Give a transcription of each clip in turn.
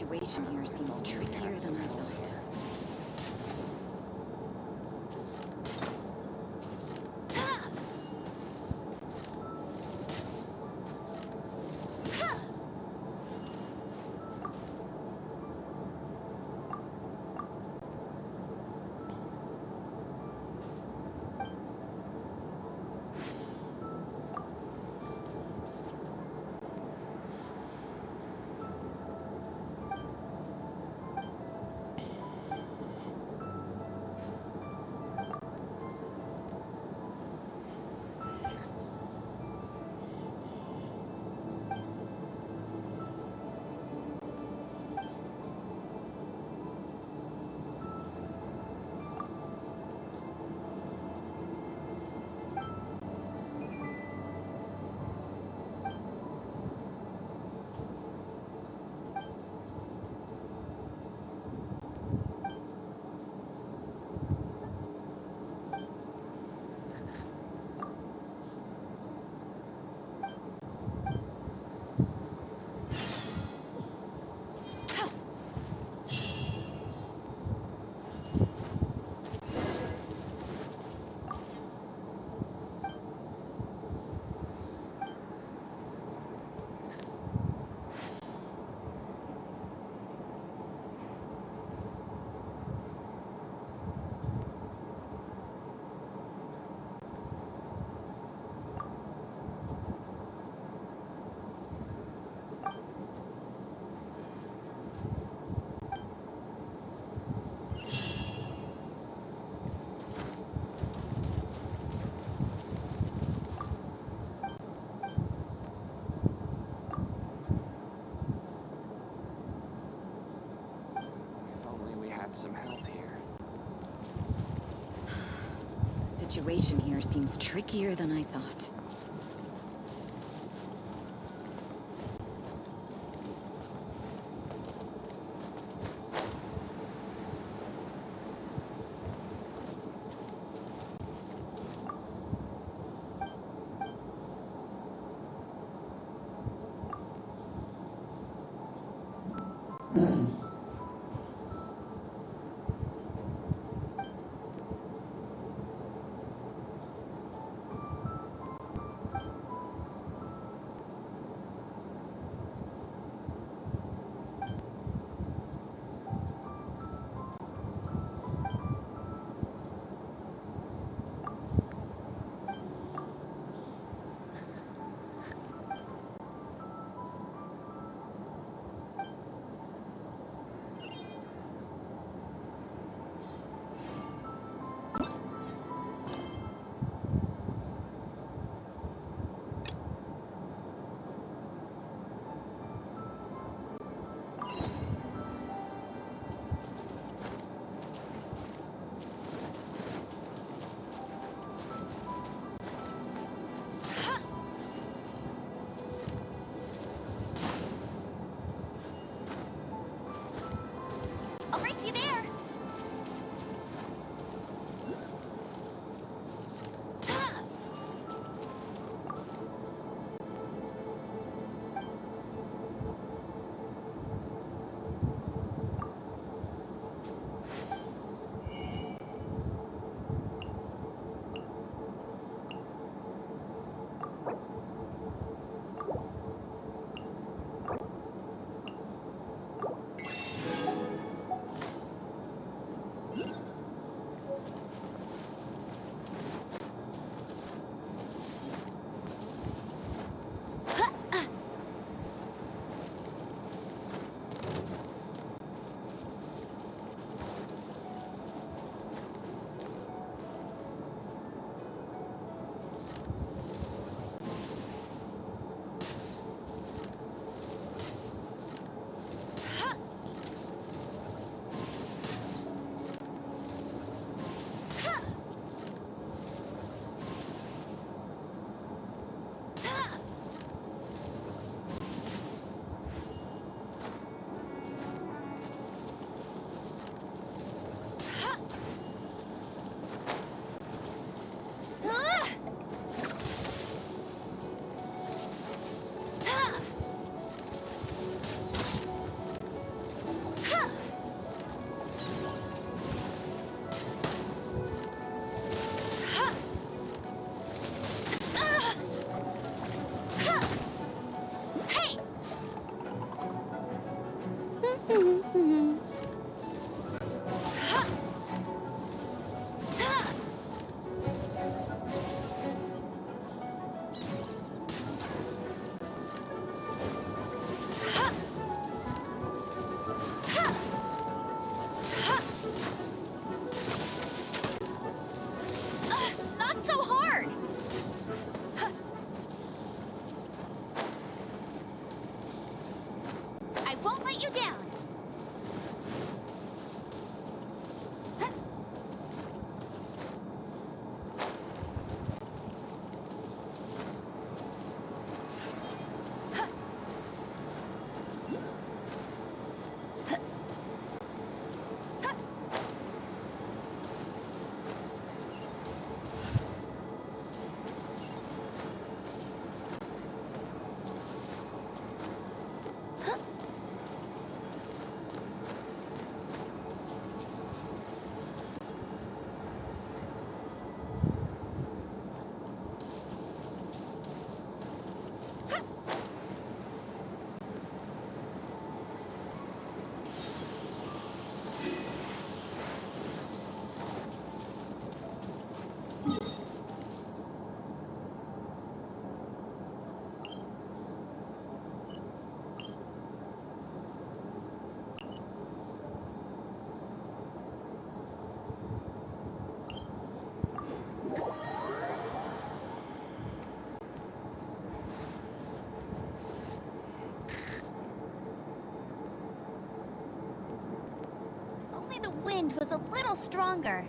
situation here seems trickier than I thought. If only we had some help here. The situation here seems trickier than I thought. the wind was a little stronger.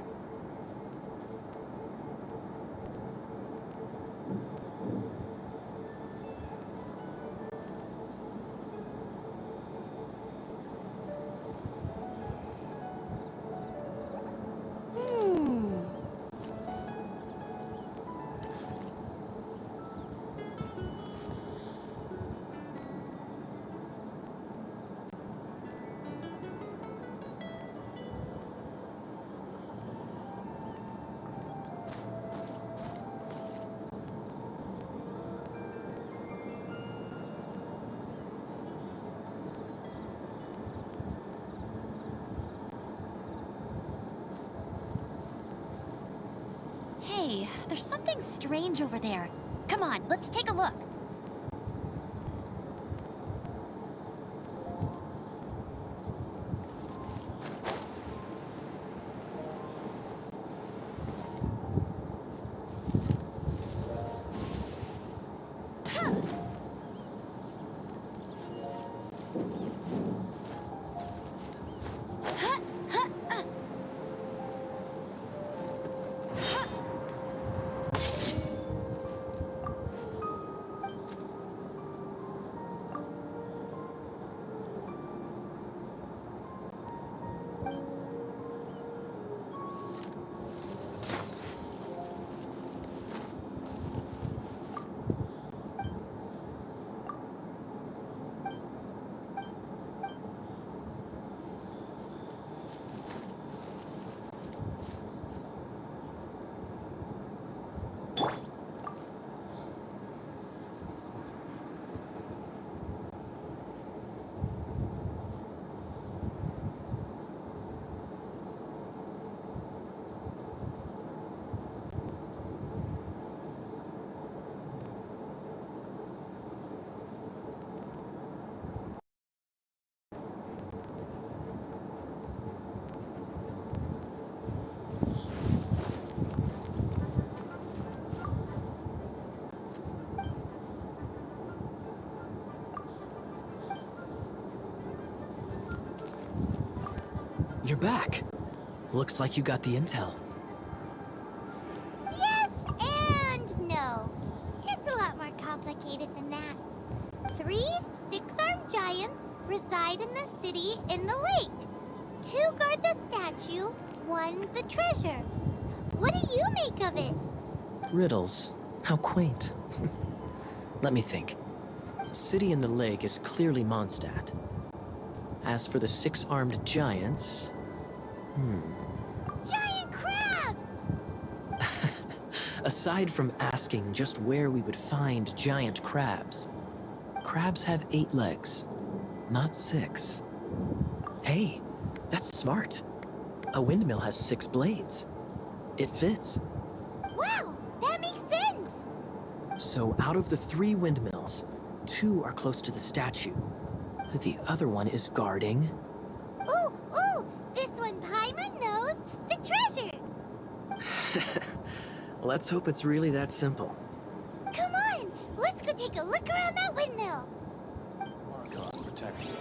Hey, there's something strange over there. Come on, let's take a look. You're back. Looks like you got the intel. Yes and no. It's a lot more complicated than that. 3 six-armed giants reside in the city in the lake. 2 guard the statue, 1 the treasure. What do you make of it? Riddles. How quaint. Let me think. City in the lake is clearly Mondstadt. As for the 6-armed giants... Giant crabs! Aside from asking just where we would find giant crabs, crabs have 8 legs, not 6. Hey, that's smart. A windmill has 6 blades. It fits. Wow, that makes sense! So out of the 3 windmills, 2 are close to the statue. The other one is guarding... Ooh, this one Paimon knows the treasure! Let's hope it's really that simple. Come on, let's go take a look around that windmill. Archon, protect you.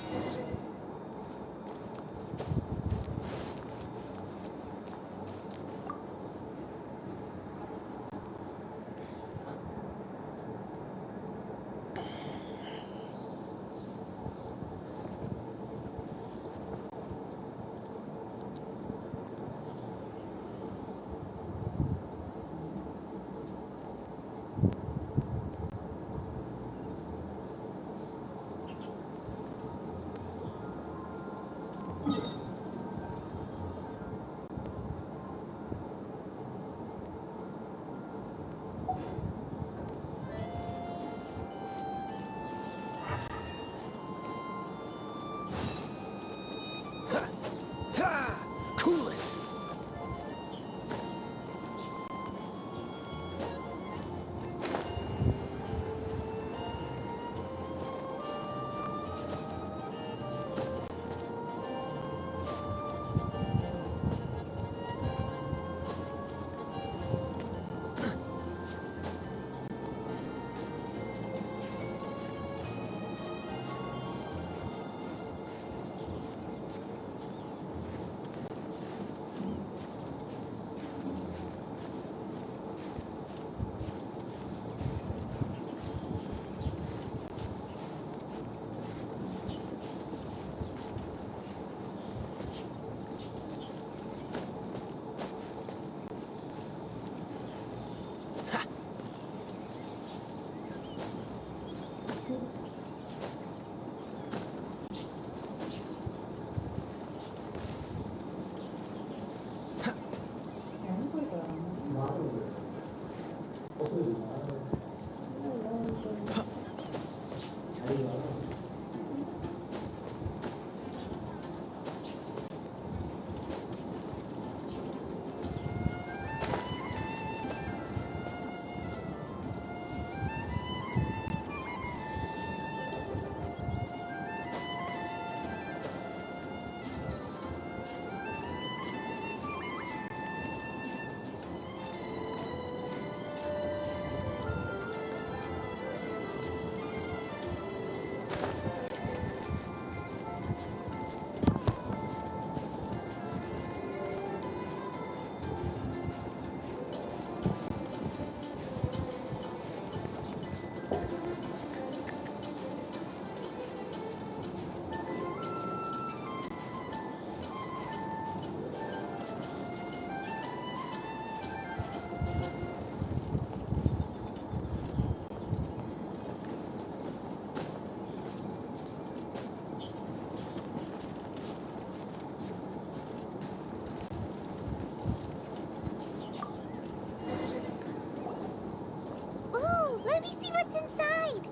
Ooh, let me see what's inside.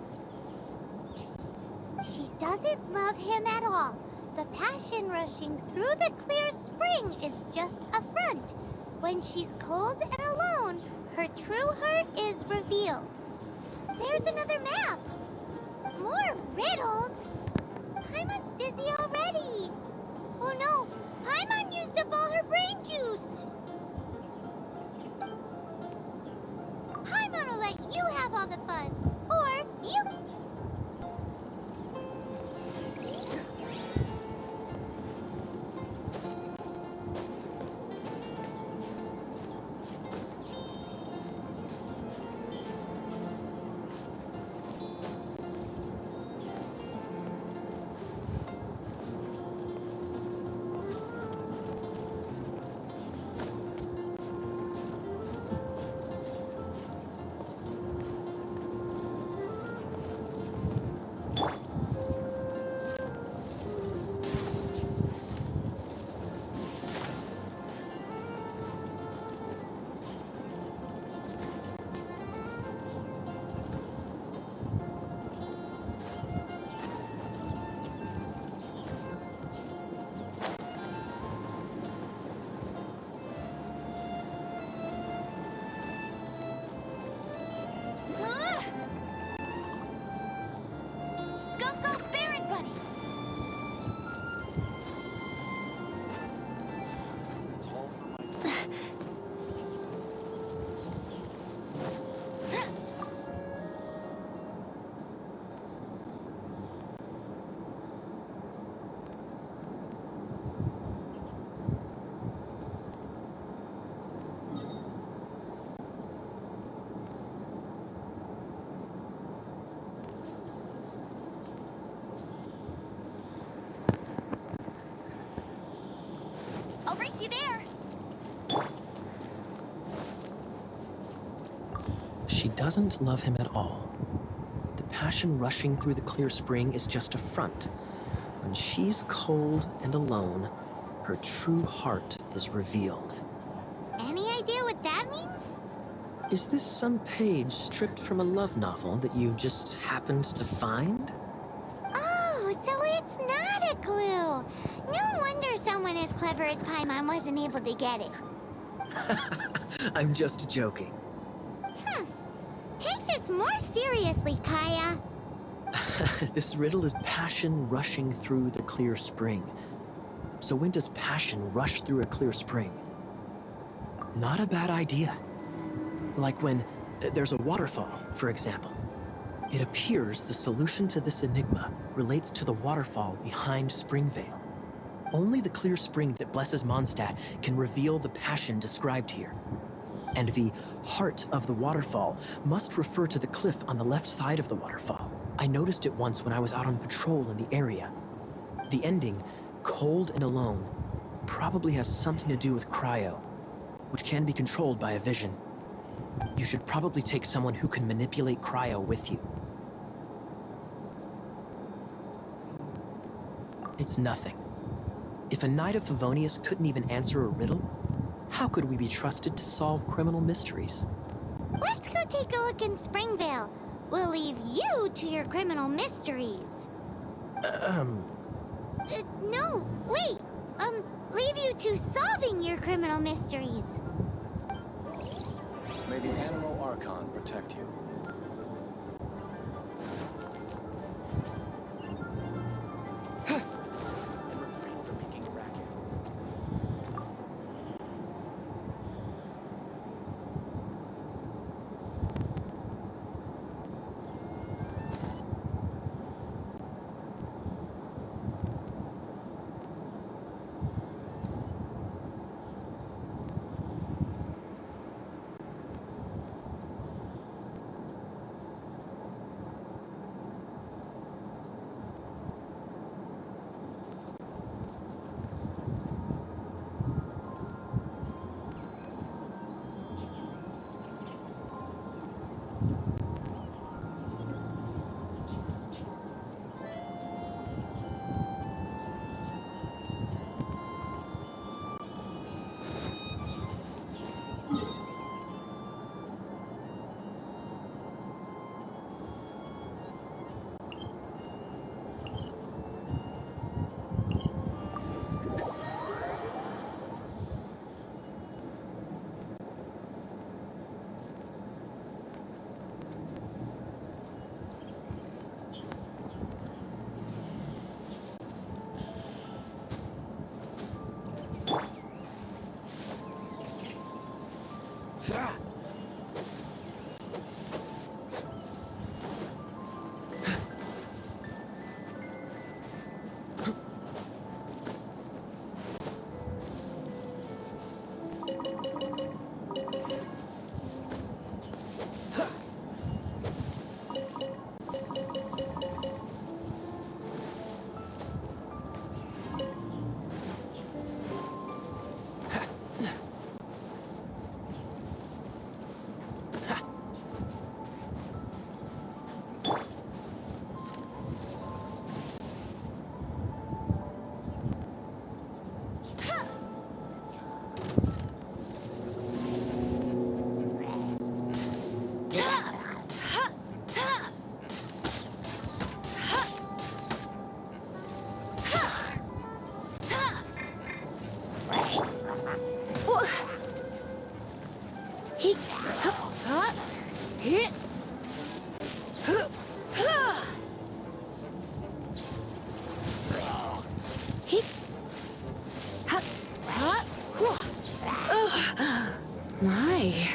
She doesn't love him at all. The passion rushing through the clear spring is just a front. When she's cold and alone, her true heart is revealed. There's another map. More riddles. Paimon's dizzy already. Oh no, Paimon used up all her brain juice. Paimon will let you have all the fun. Or you... It's all for my... I'll race you there. She doesn't love him at all. The passion rushing through the clear spring is just a front. When she's cold and alone, her true heart is revealed. Any idea what that means? Is this some page stripped from a love novel that you just happened to find? Oh, so it's not a clue. No wonder someone as clever as Paimon wasn't able to get it. I'm just joking. Take this more seriously, Kaya. This riddle is passion rushing through the clear spring. So when does passion rush through a clear spring? Not a bad idea. Like when there's a waterfall, for example. It appears the solution to this enigma relates to the waterfall behind Springvale. Only the clear spring that blesses Mondstadt can reveal the passion described here. And the heart of the waterfall must refer to the cliff on the left side of the waterfall. I noticed it once when I was out on patrol in the area. The ending, cold and alone, probably has something to do with cryo, which can be controlled by a vision. You should probably take someone who can manipulate cryo with you. It's nothing. If a knight of Favonius couldn't even answer a riddle, how could we be trusted to solve criminal mysteries? Let's go take a look in Springvale. We'll leave you to your criminal mysteries. No, wait. Leave you to solving your criminal mysteries. May the Animal Archon protect you. And refrain from making a racket. My.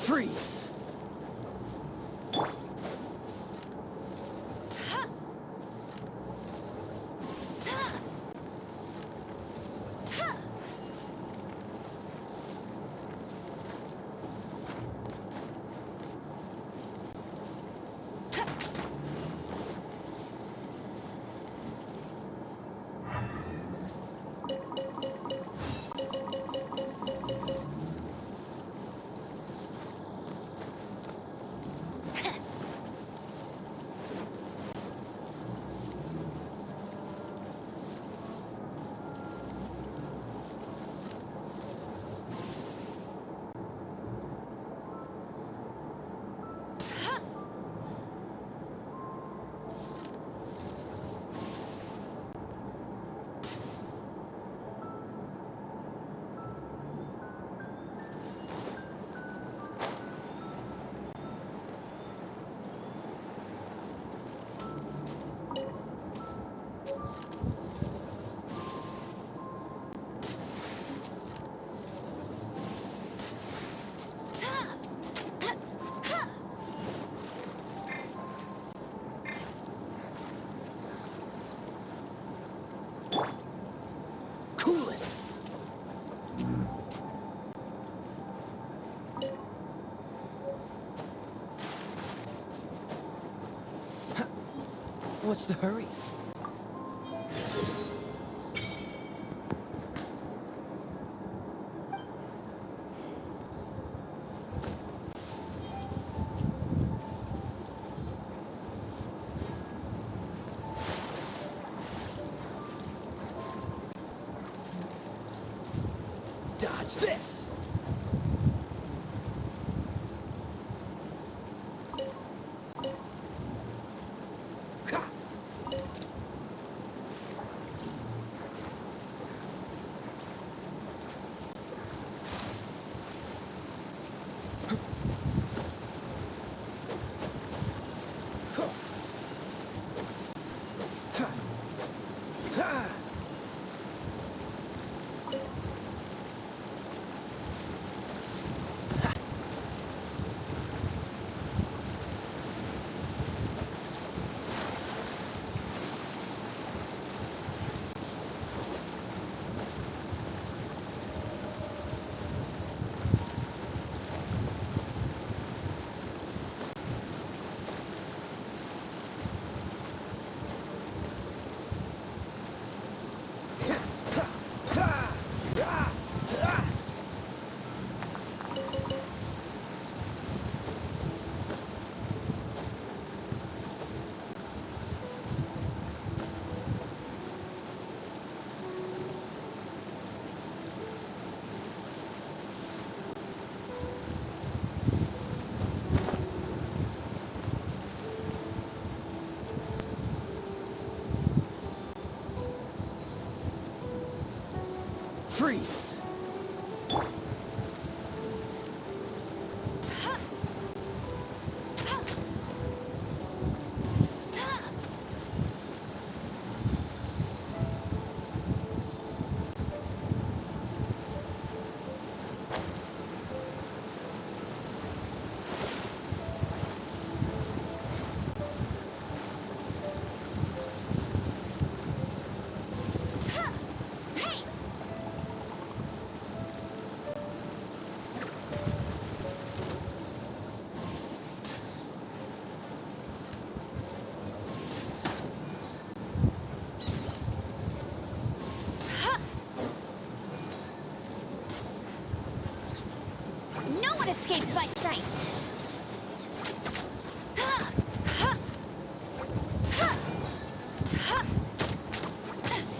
Freeze! Cool it! What's the hurry? Dodge this! Ha! Ha! Ha! Freeze! No one escapes my sight!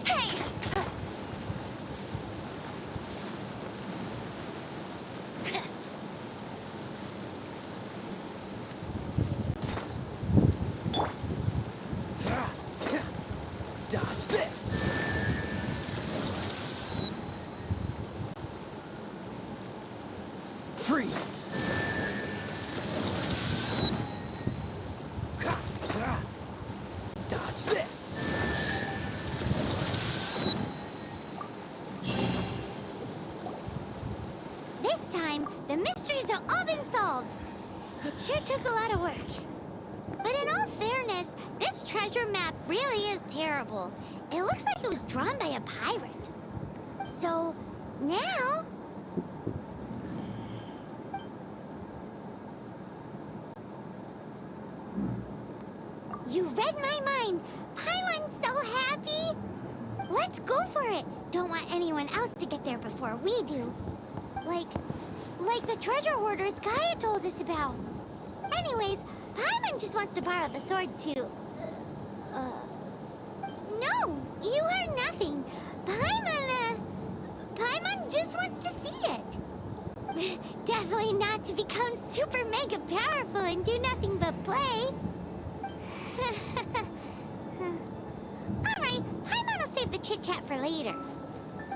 Hey! Dodge this! Freeze! Dodge this! This This time, the mysteries have all been solved. It sure took a lot of work. But in all fairness, this treasure map really is terrible. It looks like it was drawn by a pirate. So, now... You read my mind! Paimon's so happy! Let's go for it! Don't want anyone else to get there before we do. Like the treasure hoarders Gaia told us about. Anyways, Paimon just wants to borrow the sword too. No, you heard nothing. Paimon just wants to see it. Definitely not to become super mega powerful and do nothing but play. Alright, Paimon will save the chit-chat for later.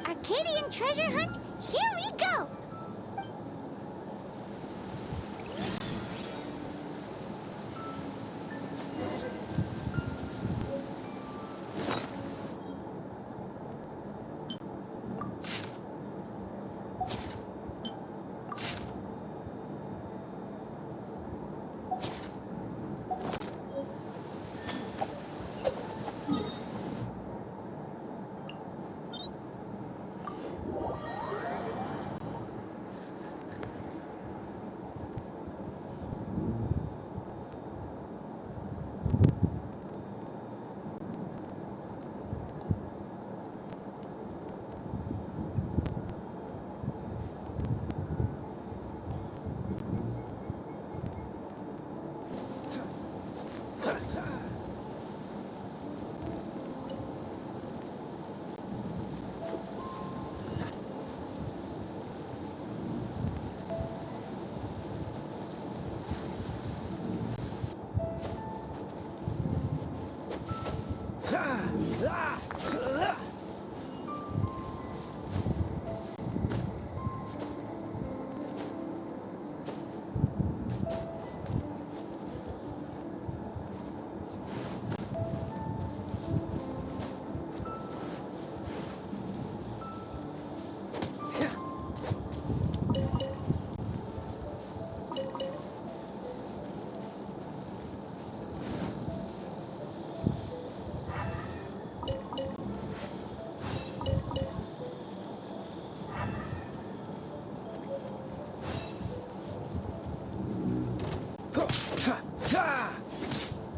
Arcadian treasure hunt, here we go!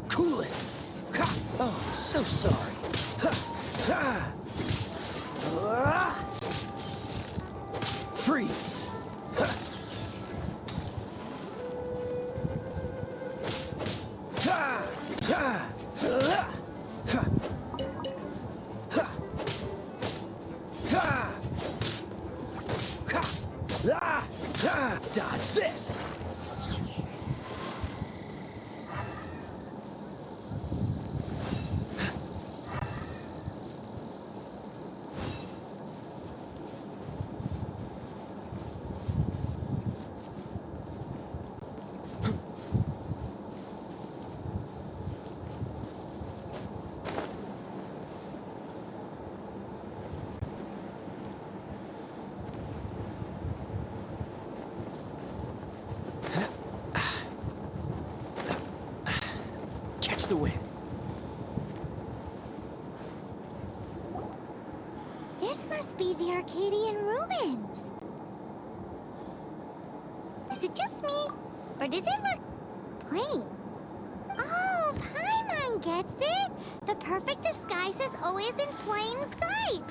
Cool it! Oh, so sorry. Freeze! Dodge this! Catch the wind. This must be the Arcadian ruins. Is it just me? Or does it look plain? Oh, Paimon gets it! The perfect disguise is always in plain sight!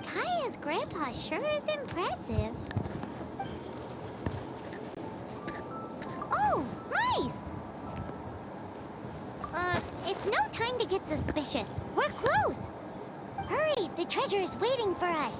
Kaya's grandpa sure is impressive. Oh, mice! It's no time to get suspicious. We're close! Hurry, the treasure is waiting for us.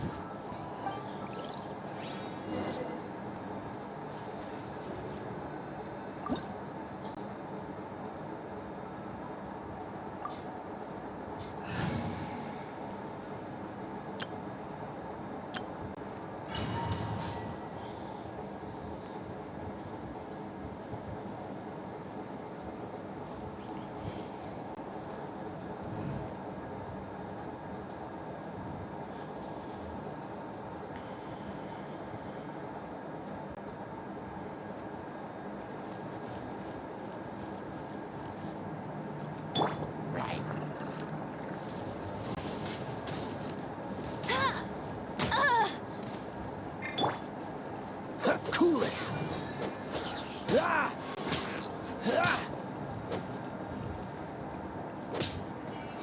Cool it! Ah! Ah!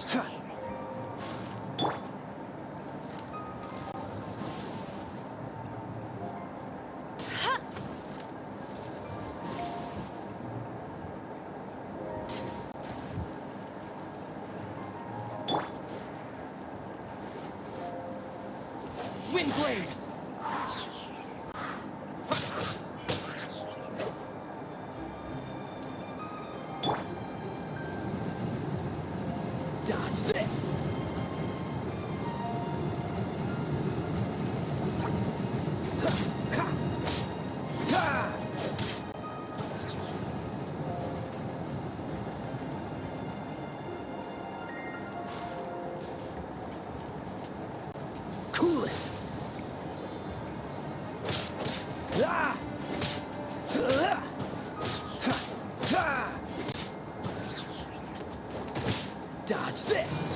Ha! Windblade! Dodge this! Ha! Ha! Cool it! Ah! Ah! Ha! Ha! Dodge this!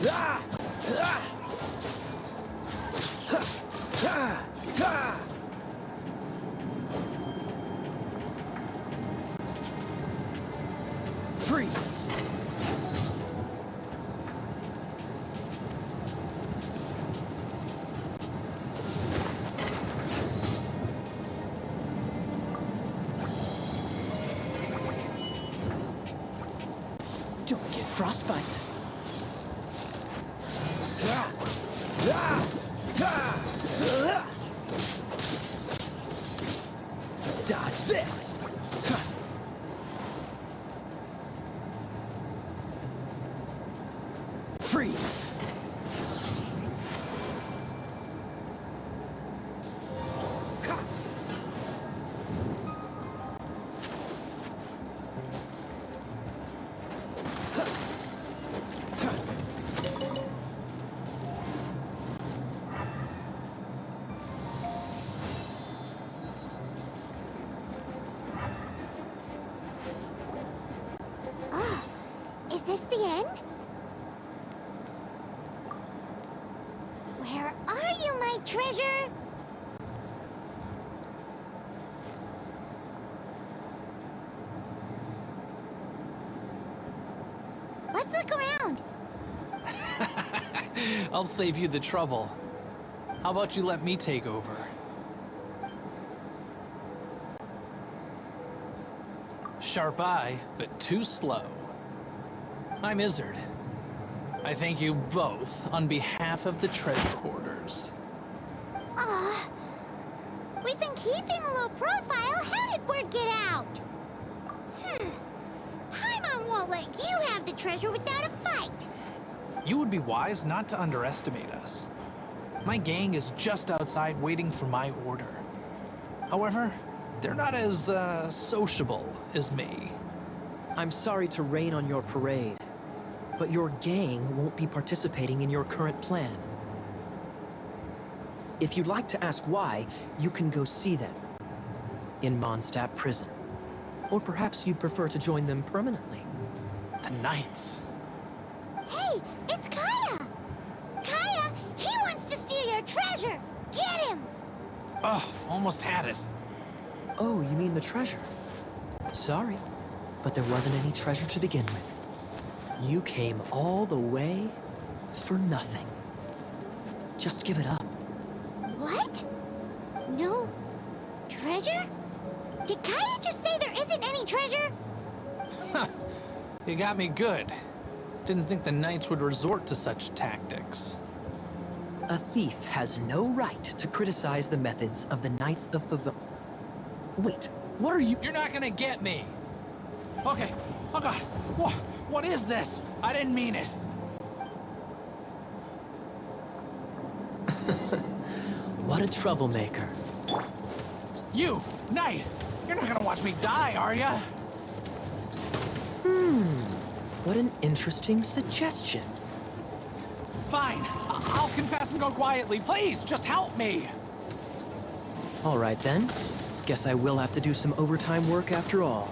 Ah! Ah! Ha! Ha! Ha! Freeze! Don't get frostbite. Ah! Ah! Ah! Ah! Dodge this. Ha! Freeze. Ha! Ah, is this the end? Where are you, my treasure? Let's look around. I'll save you the trouble. How about you let me take over? Sharp eye, but too slow. I'm Izzard. I thank you both on behalf of the treasure hoarders. Ah, we've been keeping a low profile. How did word get out? Paimon won't let you have the treasure without a fight. You would be wise not to underestimate us. My gang is just outside waiting for my order. However, they're not as, sociable as me. I'm sorry to rain on your parade, but your gang won't be participating in your current plan. If you'd like to ask why, you can go see them in Mondstadt prison. Or perhaps you'd prefer to join them permanently. The Knights. Hey, it's Kaya! Kaya, he wants to steal your treasure! Get him! Oh, almost had it. Oh, you mean the treasure? Sorry, but there wasn't any treasure to begin with. You came all the way for nothing. Just give it up. What? No treasure? Did Kaya just say there isn't any treasure? You got me good. Didn't think the Knights would resort to such tactics. A thief has no right to criticize the methods of the Knights of Favon. Wait, what are you— You're not gonna get me! Okay, oh god, what is this? I didn't mean it. What a troublemaker. You, Knight, you're not gonna watch me die, are ya? What an interesting suggestion. Fine, I'll confess and go quietly. Please, just help me! All right then. Guess I will have to do some overtime work after all.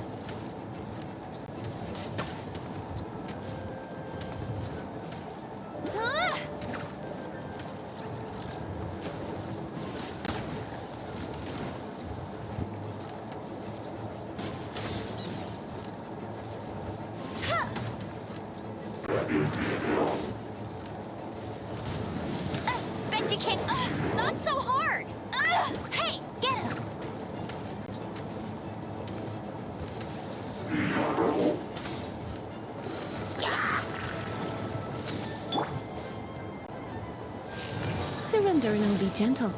Okay, not so hard. Hey, get him. Surrender and I'll be gentle.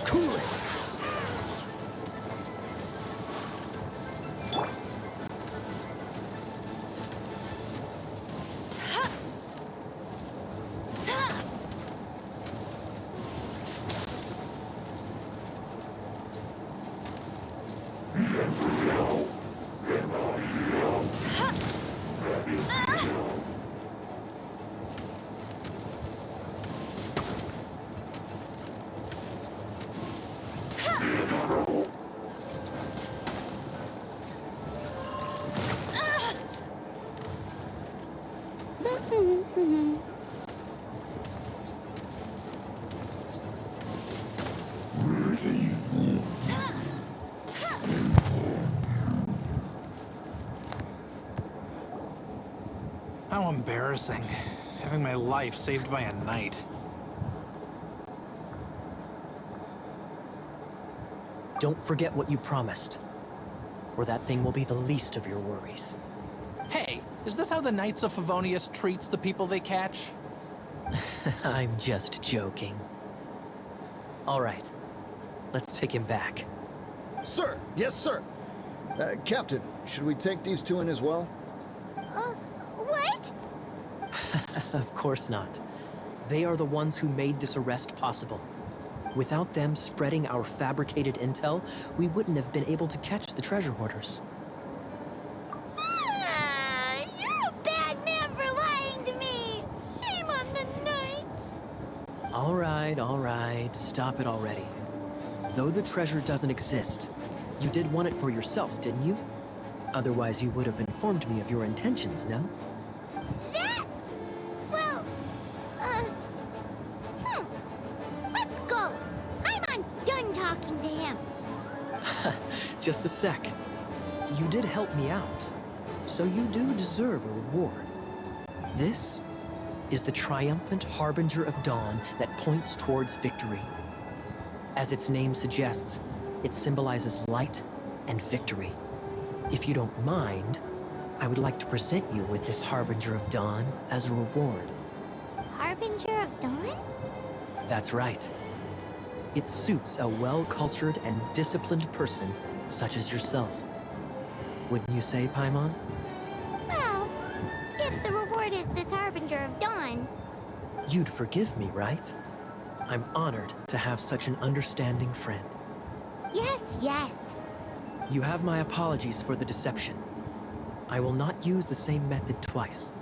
Cool it! How embarrassing. Having my life saved by a knight. Don't forget what you promised, or that thing will be the least of your worries. Hey, is this how the Knights of Favonius treats the people they catch? I'm just joking. All right, let's take him back. Sir, yes, sir. Captain, should we take these two in as well? What? Of course not. They are the ones who made this arrest possible. Without them spreading our fabricated intel, we wouldn't have been able to catch the treasure hoarders. You're a bad man for lying to me. Shame on the knights. All right, stop it already. Though the treasure doesn't exist, you did want it for yourself, didn't you? Otherwise, you would have informed me of your intentions, no? That? Well, let's go. Paimon's done talking to him. Just a sec. You did help me out, so you do deserve a reward. This is the triumphant harbinger of dawn that points towards victory. As its name suggests, it symbolizes light and victory. If you don't mind, I would like to present you with this harbinger of dawn as a reward. Harbinger of Dawn? That's right. It suits a well-cultured and disciplined person such as yourself. Wouldn't you say, Paimon? Well, if the reward is this Harbinger of Dawn, You'd forgive me, right? I'm honored to have such an understanding friend. yes. You have my apologies for the deception. I will not use the same method twice.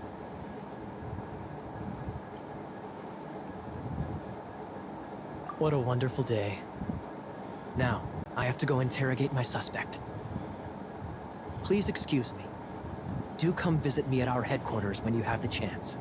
What a wonderful day. Now, I have to go interrogate my suspect. Please excuse me. Do come visit me at our headquarters when you have the chance.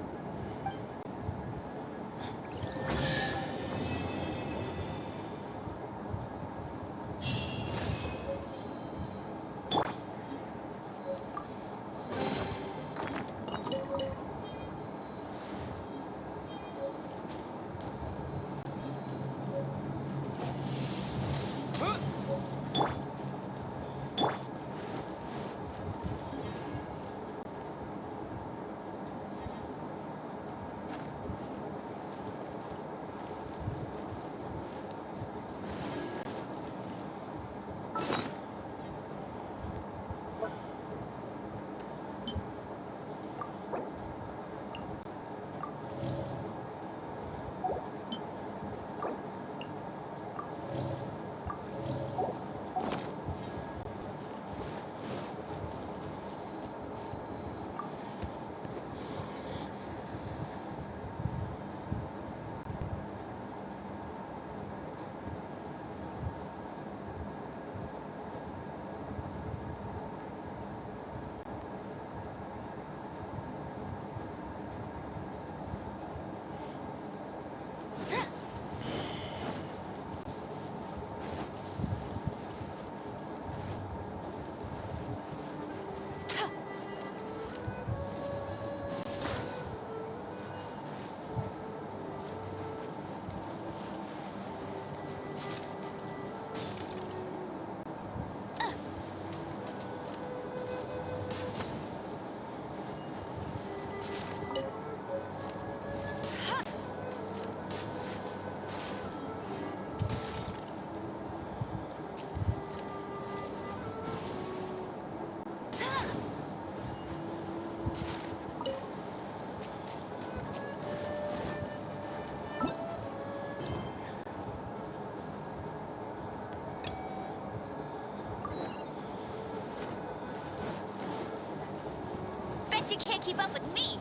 keep up with me.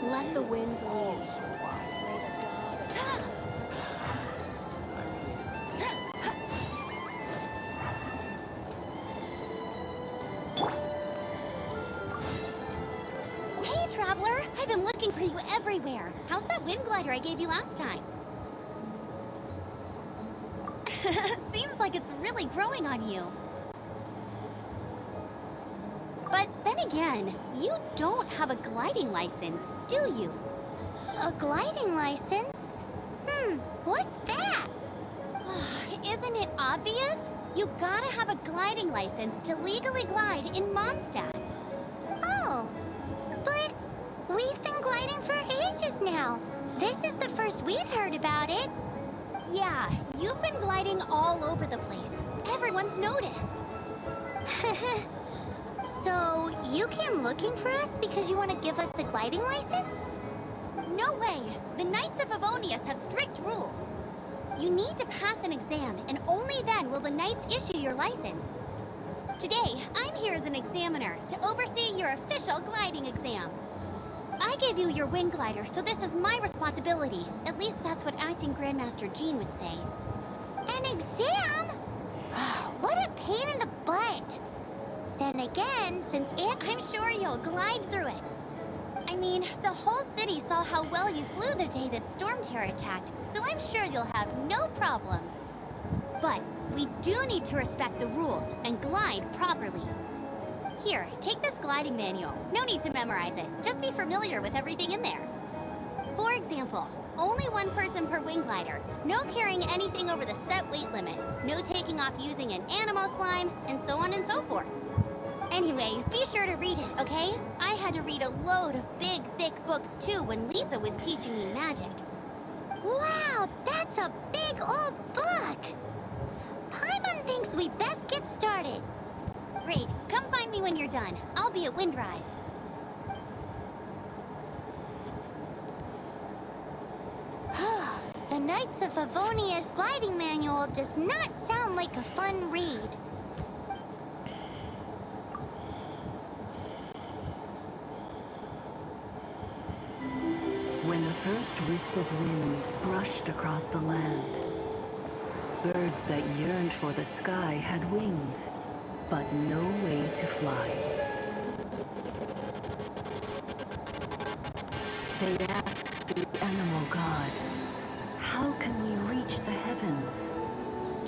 Let the wind lead. Hey, Traveler! I've been looking for you everywhere. How's that wind glider I gave you last time? Seems like it's really growing on you. But then again, you don't have a gliding license, do you? A gliding license? What's that? Isn't it obvious? You gotta have a gliding license to legally glide in Mondstadt. Oh, but we've been gliding for ages now. This is the first we've heard about it. Yeah, you've been gliding all over the place. Everyone's noticed. So, you came looking for us because you want to give us a gliding license? No way! The Knights of Favonius have strict rules. You need to pass an exam, and only then will the Knights issue your license. Today, I'm here as an examiner to oversee your official gliding exam. I gave you your wind glider, so this is my responsibility. At least that's what Acting Grandmaster Jean would say. An exam? What a pain in the butt. Then again, since I'm sure you'll glide through it. I mean, the whole city saw how well you flew the day that Storm Terror attacked, so I'm sure you'll have no problems. But we do need to respect the rules and glide properly. Here, take this gliding manual. No need to memorize it. Just be familiar with everything in there. For example, only one person per wing glider, no carrying anything over the set weight limit, no taking off using an animal slime, and so on and so forth. Anyway, be sure to read it, okay? I had to read a load of big, thick books too when Lisa was teaching me magic. Wow, that's a big old book! Paimon thinks we best get started. Great, come find me when you're done. I'll be at Windrise. The Knights of Favonius gliding manual does not sound like a fun read. When the first wisp of wind brushed across the land, birds that yearned for the sky had wings, but no way to fly. They asked the animal god, "How can we reach the heavens?"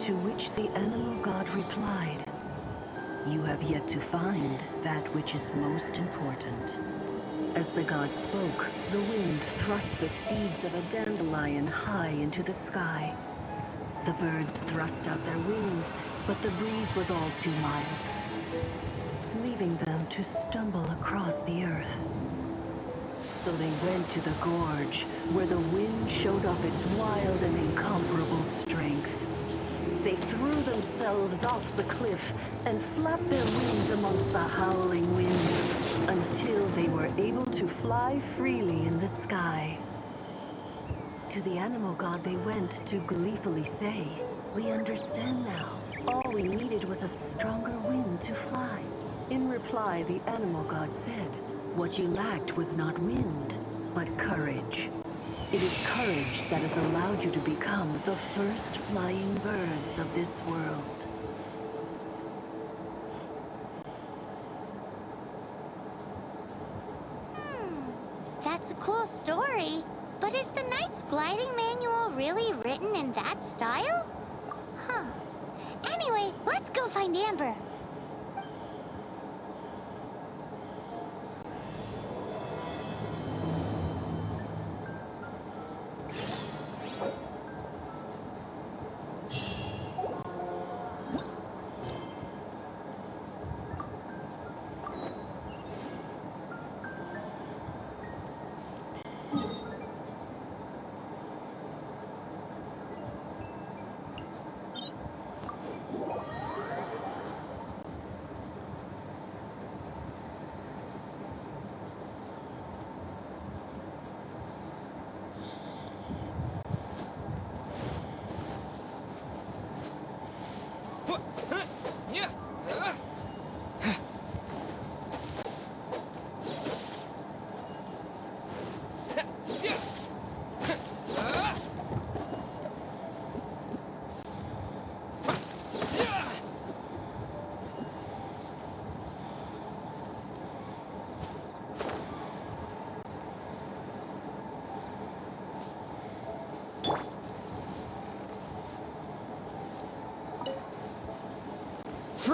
To which the animal god replied, "You have yet to find that which is most important." As the god spoke, the wind thrust the seeds of a dandelion high into the sky. The birds thrust out their wings, but the breeze was all too mild, leaving them to stumble across the earth. So they went to the gorge, where the wind showed off its wild and incomparable strength. They threw themselves off the cliff and flapped their wings amongst the howling winds until they were able to fly freely in the sky. To the animal god they went to gleefully say, "We understand now. All we needed was a stronger wind to fly." In reply, the animal god said, "What you lacked was not wind, but courage. It is courage that has allowed you to become the first flying birds of this world." That's a cool story. But is the Knight's gliding manual really written in that style? Huh. Anyway, let's go find Amber.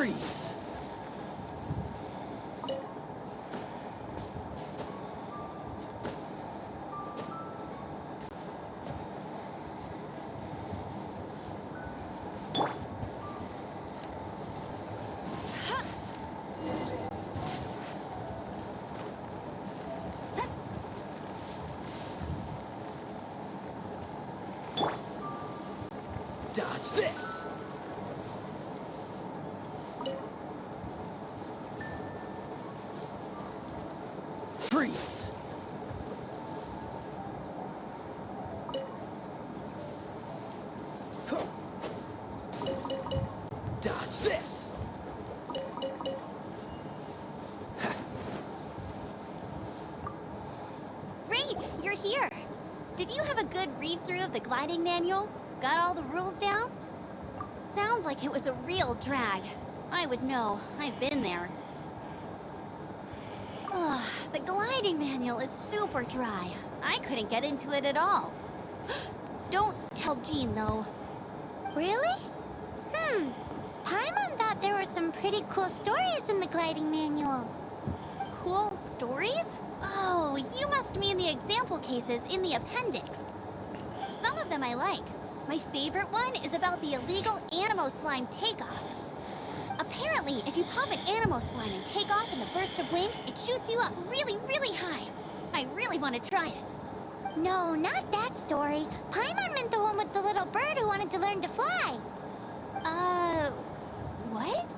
Freeze! Dodge this! Freeze! Huh. Dodge this! Ha. Great, you're here. Did you have a good read-through of the gliding manual? Got all the rules down? Sounds like it was a real drag. I would know. I've been there. Ugh, the gliding manual is super dry. I couldn't get into it at all. Don't tell Jean, though. Really? Paimon thought there were some pretty cool stories in the gliding manual. Cool stories? Oh, you must mean the example cases in the appendix. Some of them I like. My favorite one is about the illegal Animo Slime takeoff. Apparently, if you pop an Animo Slime and take off in the burst of wind, it shoots you up really, really high. I really want to try it. No, not that story. Paimon meant the one with the little bird who wanted to learn to fly. What?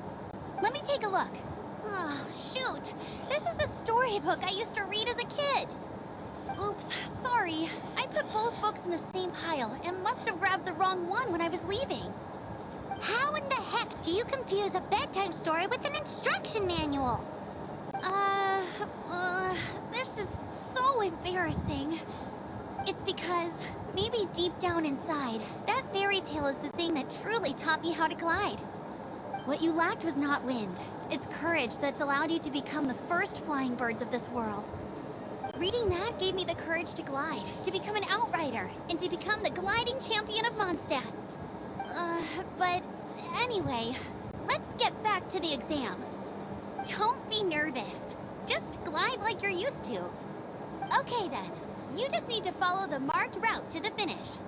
Let me take a look. Oh, shoot. This is the storybook I used to read as a kid. Oops, sorry. I put both books in the same pile and must have grabbed the wrong one when I was leaving. How in the heck do you confuse a bedtime story with an instruction manual? This is so embarrassing. It's because, maybe deep down inside, that fairy tale is the thing that truly taught me how to glide. What you lacked was not wind. It's courage that's allowed you to become the first flying birds of this world. Reading that gave me the courage to glide, to become an outrider, and to become the gliding champion of Mondstadt. But anyway, let's get back to the exam. Don't be nervous. Just glide like you're used to. Okay then, you just need to follow the marked route to the finish.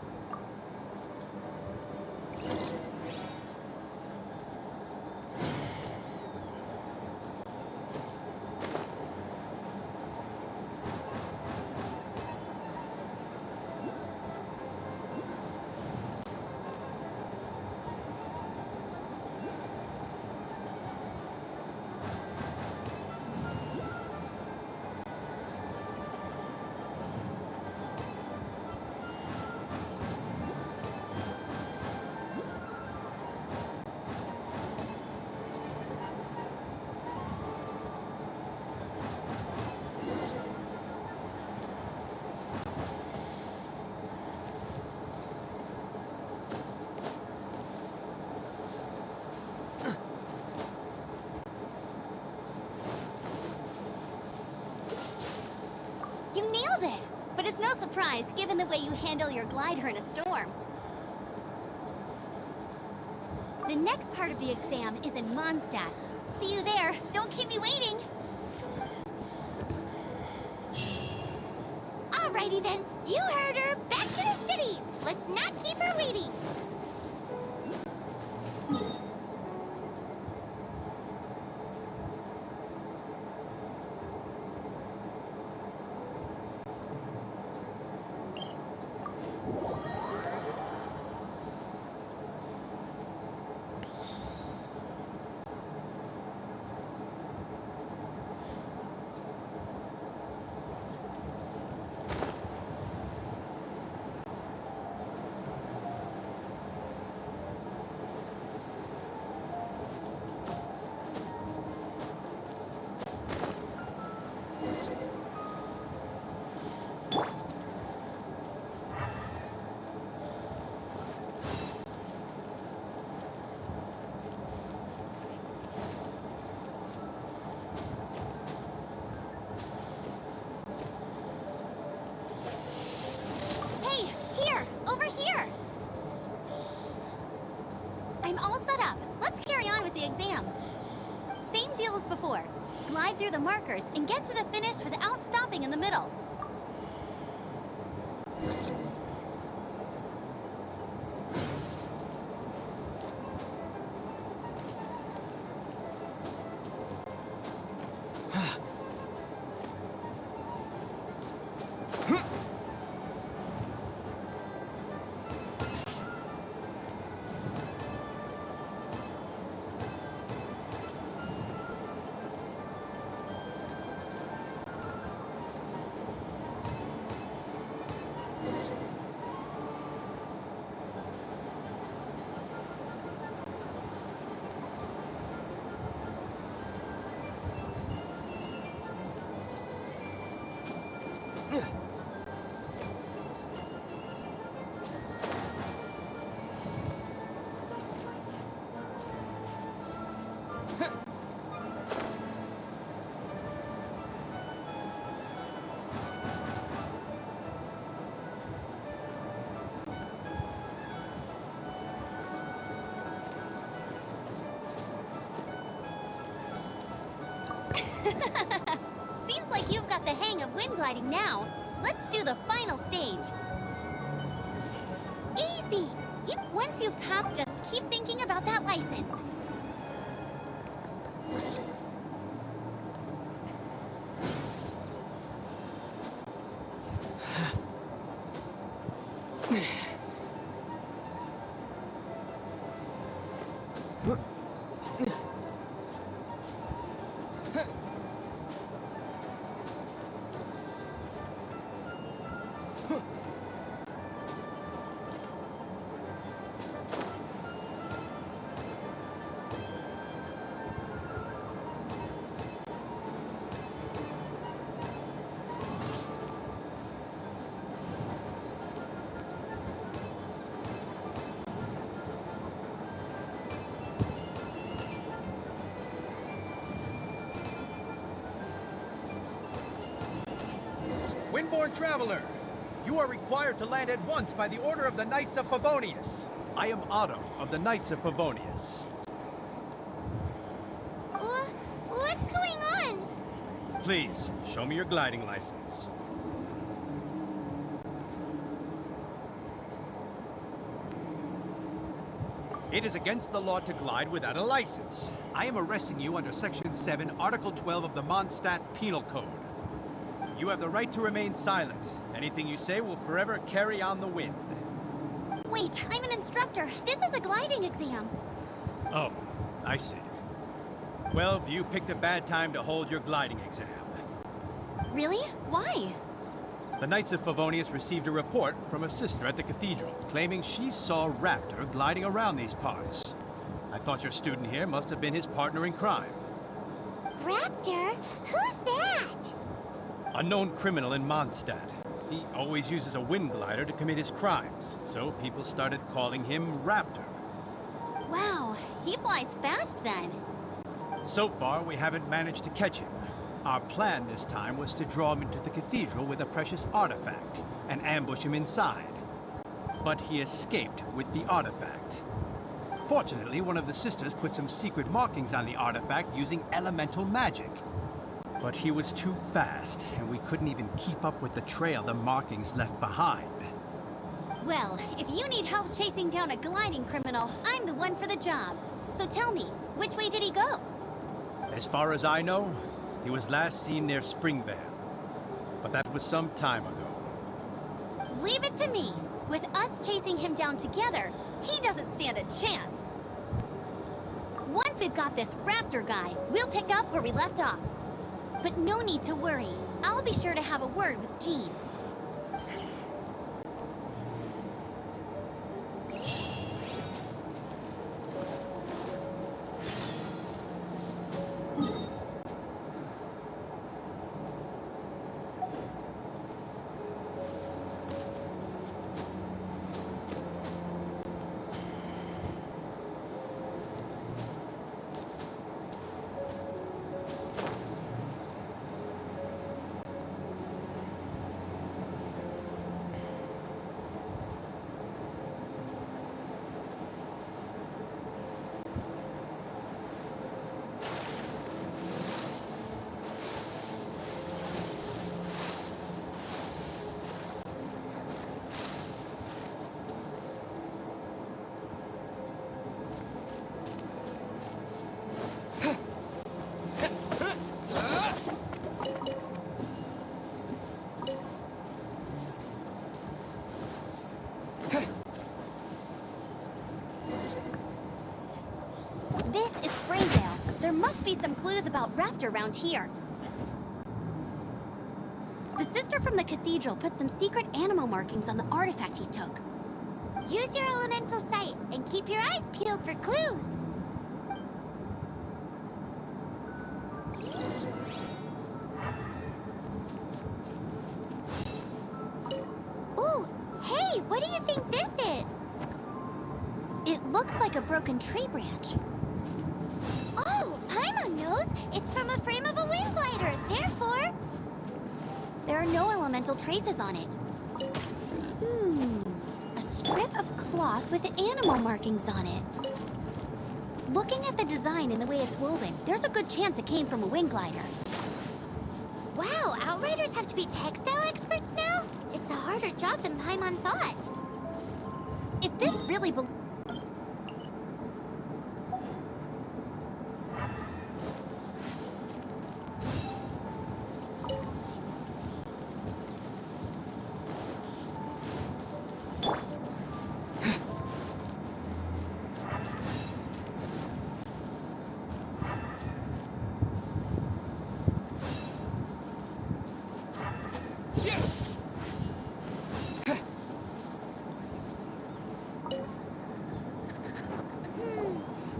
You nailed it! But it's no surprise, given the way you handle your glider in a storm. The next part of the exam is in Mondstadt. See you there. Don't keep me waiting. Alrighty then, you heard her. Back to the city. Let's not keep her waiting. Hey, here! Over here! I'm all set up. Let's carry on with the exam. rules before. Glide through the markers and get to the finish without stopping in the middle. Seems like you've got the hang of wind gliding now. Let's do the final stage. Easy! Once you've passed, just keep thinking about that license. Windborne traveler, you are required to land at once by the order of the Knights of Favonius. I am Otto of the Knights of Favonius. What's going on? Please, show me your gliding license. It is against the law to glide without a license. I am arresting you under Section 7, Article 12 of the Mondstadt Penal Code. You have the right to remain silent. Anything you say will forever carry on the wind. Wait, I'm an instructor. This is a gliding exam. Oh, I see. Well, you picked a bad time to hold your gliding exam. Really? Why? The Knights of Favonius received a report from a sister at the cathedral, claiming she saw Raptor gliding around these parts. I thought your student here must have been his partner in crime. Raptor? Who's that? A known criminal in Mondstadt. He always uses a wind glider to commit his crimes, so people started calling him Raptor. Wow, he flies fast then. So far, we haven't managed to catch him. Our plan this time was to draw him into the cathedral with a precious artifact and ambush him inside. But he escaped with the artifact. Fortunately, one of the sisters put some secret markings on the artifact using elemental magic. But he was too fast, and we couldn't even keep up with the trail the markings left behind. Well, if you need help chasing down a gliding criminal, I'm the one for the job. So tell me, which way did he go? As far as I know, he was last seen near Springvale. But that was some time ago. Leave it to me. With us chasing him down together, he doesn't stand a chance. Once we've got this Raptor guy, we'll pick up where we left off. But no need to worry. I'll be sure to have a word with Jean. must be some clues about Raptor around here. The sister from the cathedral put some secret animal markings on the artifact he took. Use your elemental sight and keep your eyes peeled for clues. Ooh, hey, what do you think this is? It looks like a broken tree branch. Oh, Paimon knows. It's from a frame of a wing glider. Therefore, There are no elemental traces on it. A strip of cloth with animal markings on it. Looking at the design and the way it's woven, there's a good chance it came from a wing glider. wow, Outriders have to be textile experts now? It's a harder job than Paimon thought. If this really belongs...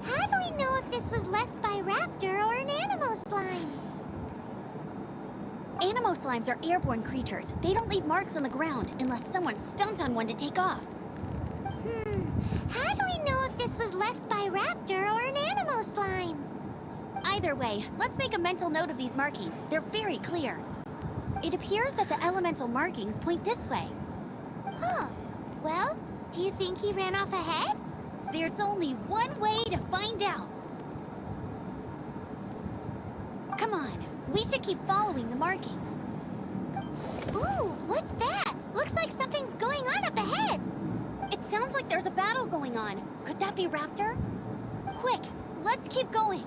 How do we know if this was left by Raptor or an animal slime? Animo slimes are airborne creatures. They don't leave marks on the ground unless someone stomped on one to take off. How do we know if this was left by Raptor or an animal slime? Either way, let's make a mental note of these markings. They're very clear. It appears that the elemental markings point this way. Huh. Well, do you think he ran off ahead? There's only one way to find out. Come on, we should keep following the markings. Ooh, what's that? Looks like something's going on up ahead. It sounds like there's a battle going on. Could that be Raptor? Quick, let's keep going.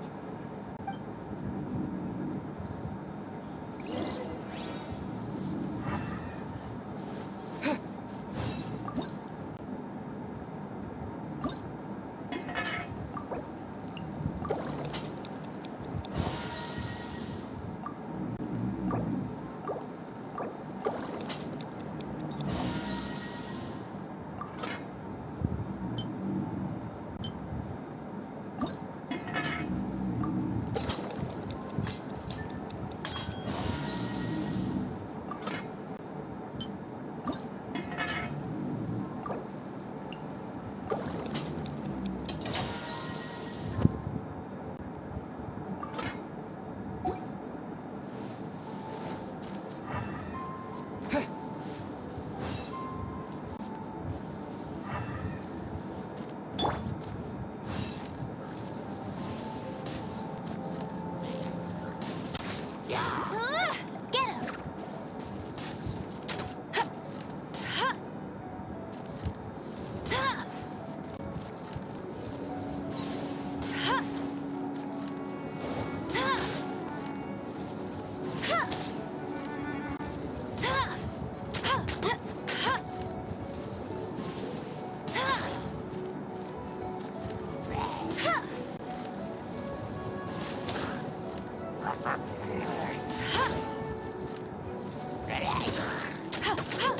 Get him!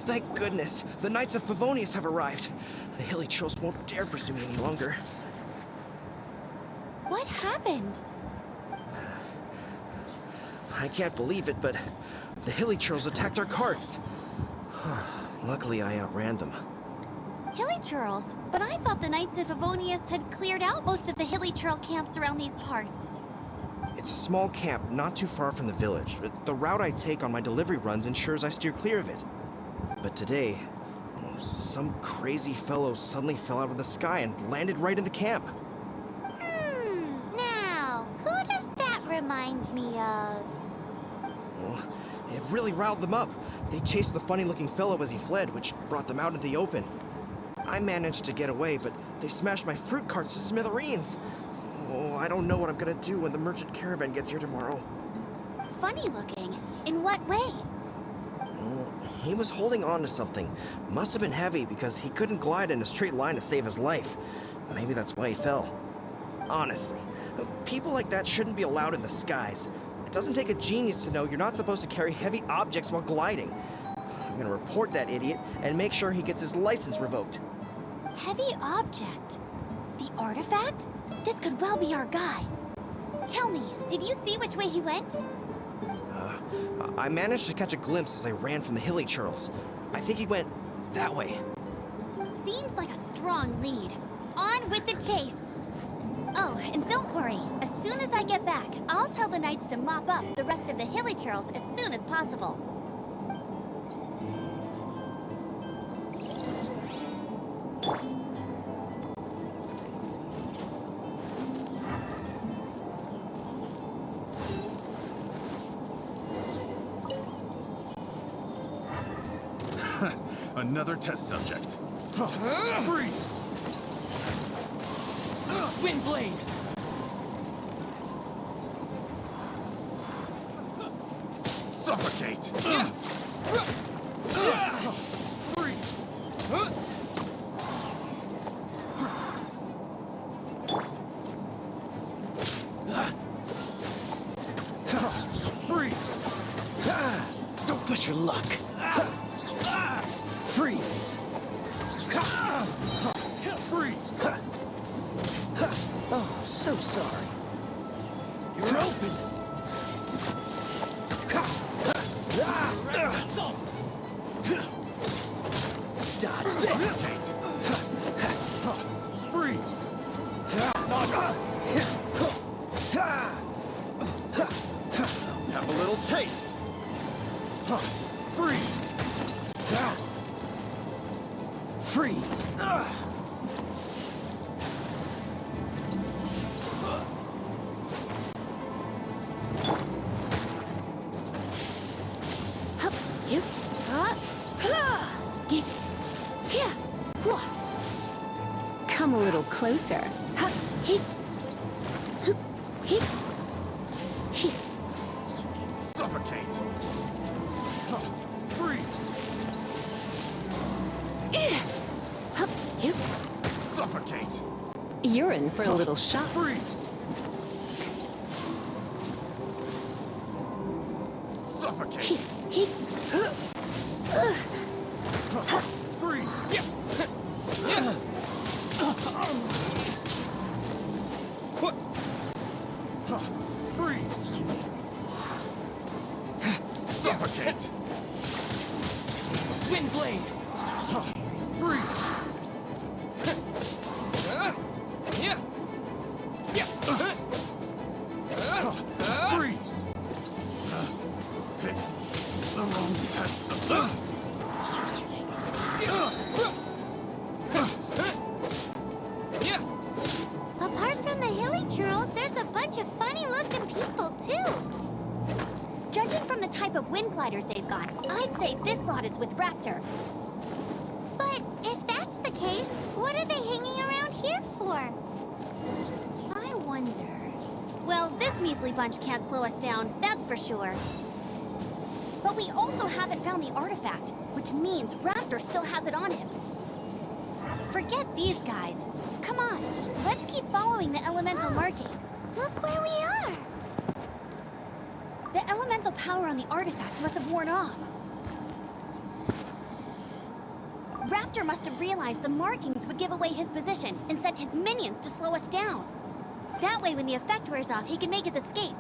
Thank goodness, the Knights of Favonius have arrived. The hilly trolls won't dare pursue me any longer. What happened? I can't believe it, but the hilly trolls attacked our carts. Luckily, I outran them. Hilly churls? But I thought the Knights of Favonius had cleared out most of the hilly churl camps around these parts. It's a small camp not too far from the village. The route I take on my delivery runs ensures I steer clear of it. But today, some crazy fellow suddenly fell out of the sky and landed right in the camp. Now, who does that remind me of? Well, it really riled them up. They chased the funny-looking fellow as he fled, which brought them out into the open. I managed to get away, but they smashed my fruit carts to smithereens. Oh, I don't know what I'm gonna do when the merchant caravan gets here tomorrow. Funny looking? In what way? He was holding on to something. Must have been heavy because he couldn't glide in a straight line to save his life. Maybe that's why he fell. Honestly, people like that shouldn't be allowed in the skies. It doesn't take a genius to know you're not supposed to carry heavy objects while gliding. I'm gonna report that idiot and make sure he gets his license revoked. Heavy object? The artifact? This could well be our guy. Tell me, did you see which way he went? I managed to catch a glimpse as I ran from the hilly churls. I think he went that way. Seems like a strong lead. On with the chase. Oh, and don't worry. As soon as I get back, I'll tell the knights to mop up the rest of the hilly churls as soon as possible. Another test subject. Freeze! Windblade! Suffocate! Freeze! Freeze! Don't push your luck. Freeze! Freeze! Oh, so sorry. You're open! Dodge this! Freeze! Have a little taste! Freeze! Freeze! Come a little closer. Suffocate! Freeze! Suffocate! You're in for a little shock. Freeze! Suffocate! Freeze! Freeze! Suffocate! Windblade! Freeze! Freeze! Picked the wrong test subject. Apart from the hilly churls, there's a bunch of funny-looking people, too. Judging from the type of wind gliders they've got, I'd say this lot is with Raptor. But if that's the case, what are they hanging around here for? I wonder... Well, this measly bunch can't slow us down, that's for sure. But we also haven't found the artifact, which means Raptor still has it on him. Forget these guys. Come on, let's keep following the elemental markings. Look where we are. The elemental power on the artifact must have worn off. Raptor must have realized the markings would give away his position and sent his minions to slow us down. That way, when the effect wears off, he can make his escape.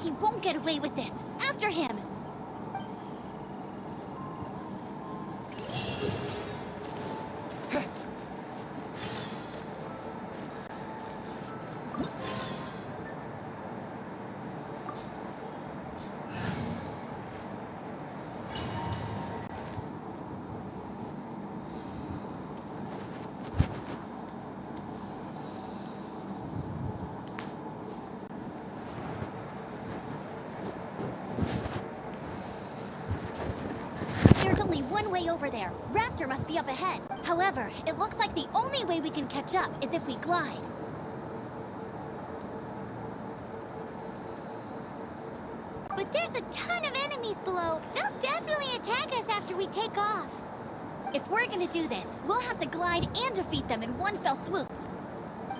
He won't get away with this. After him! There's only one way over there. Raptor must be up ahead. However, it looks like the only way we can catch up is if we glide. But there's a ton of enemies below. They'll definitely attack us after we take off. If we're gonna do this, we'll have to glide and defeat them in one fell swoop.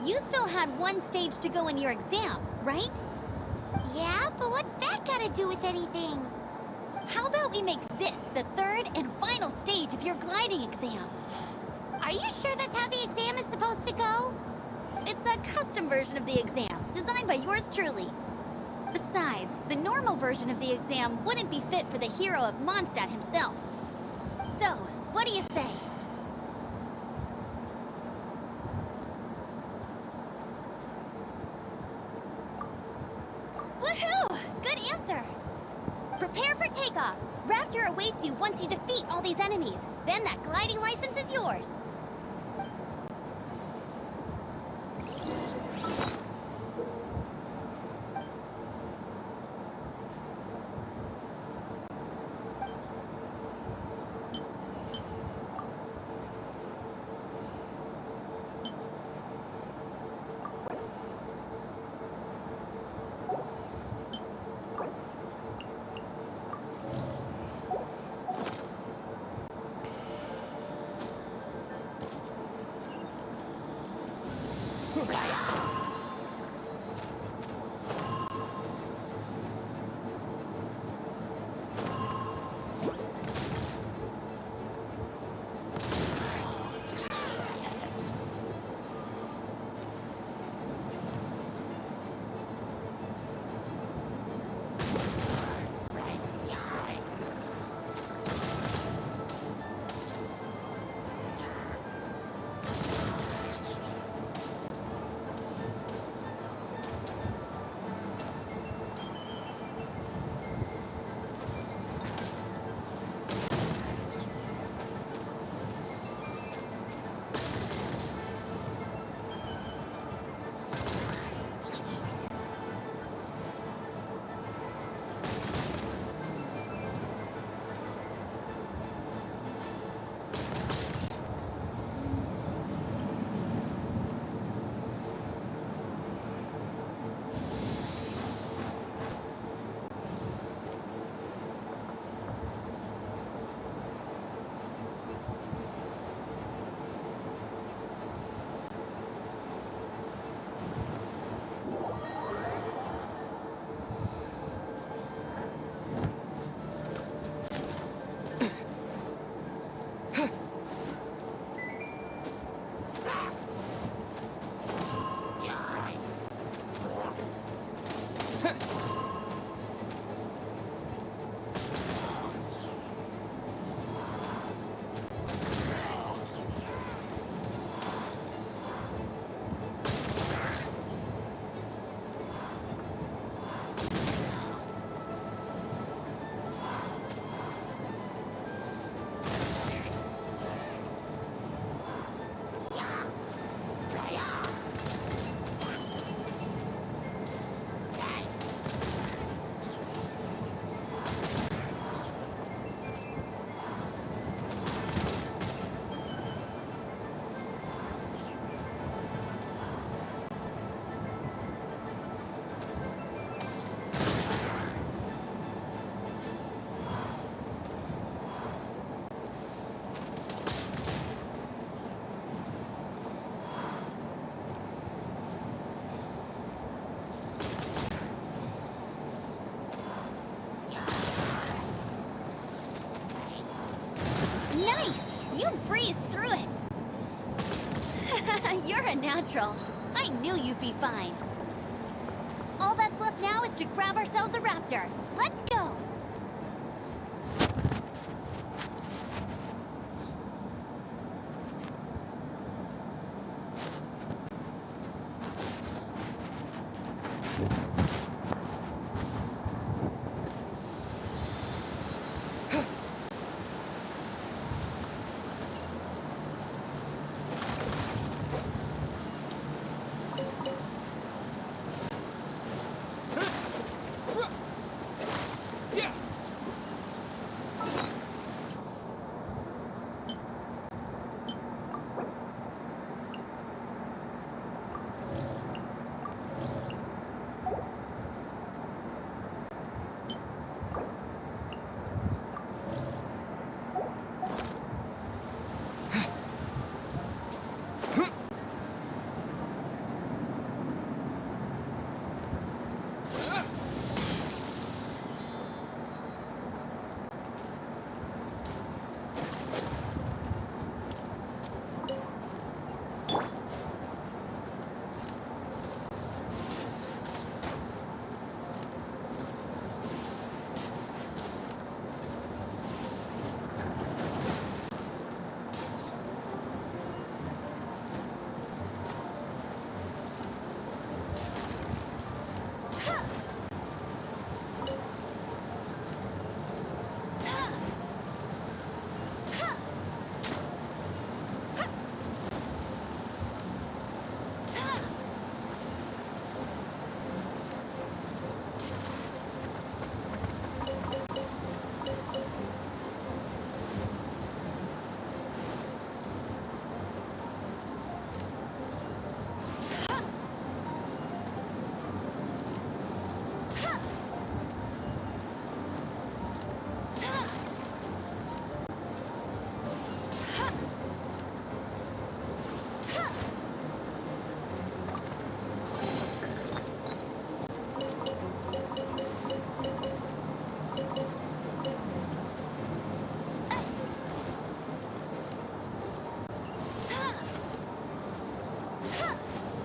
You still had one stage to go in your exam, right? Yeah, but what's that gotta do with anything? How about we make this the third and final stage of your gliding exam? Are you sure that's how the exam is supposed to go? It's a custom version of the exam, designed by yours truly. Besides, the normal version of the exam wouldn't be fit for the hero of Mondstadt himself. So, what do you say? Woohoo! Good answer! Prepare for takeoff. Raptor awaits you once you defeat all these enemies. Then that gliding license is yours. Nice! You breezed through it! You're a natural. I knew you'd be fine. All that's left now is to grab ourselves a raptor. Let's go!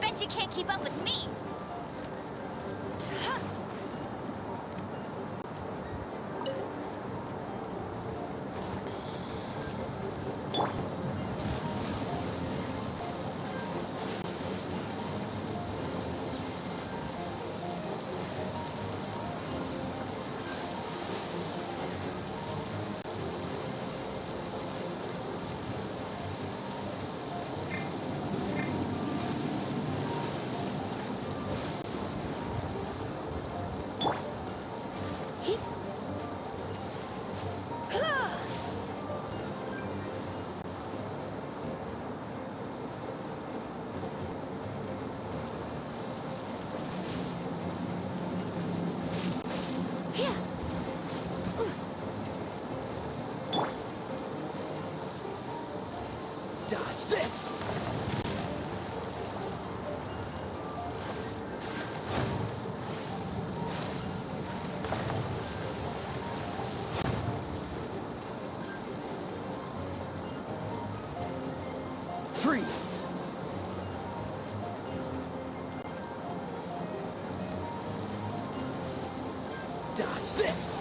Bet you can't keep up with me! Dodge this! Freeze! Dodge this!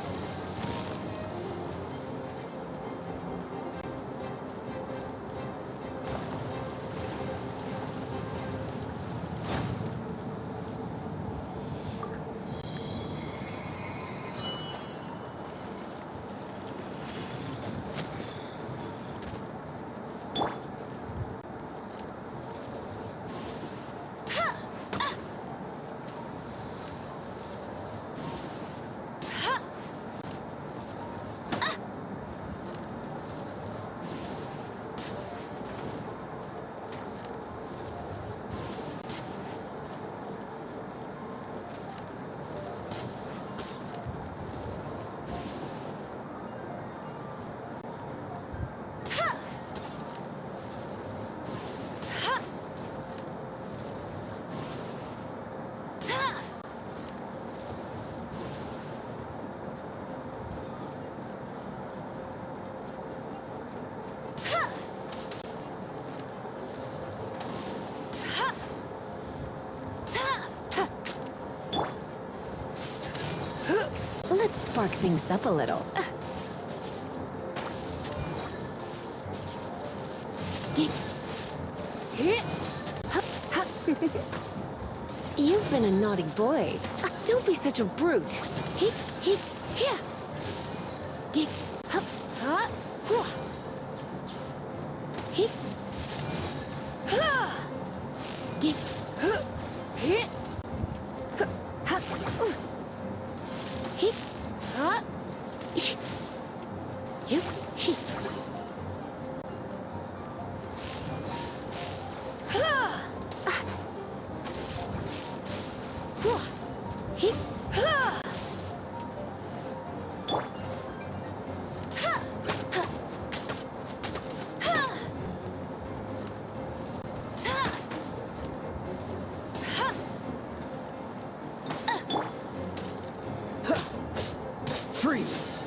Let's spark things up a little. You've been a naughty boy. Don't be such a brute. Freeze!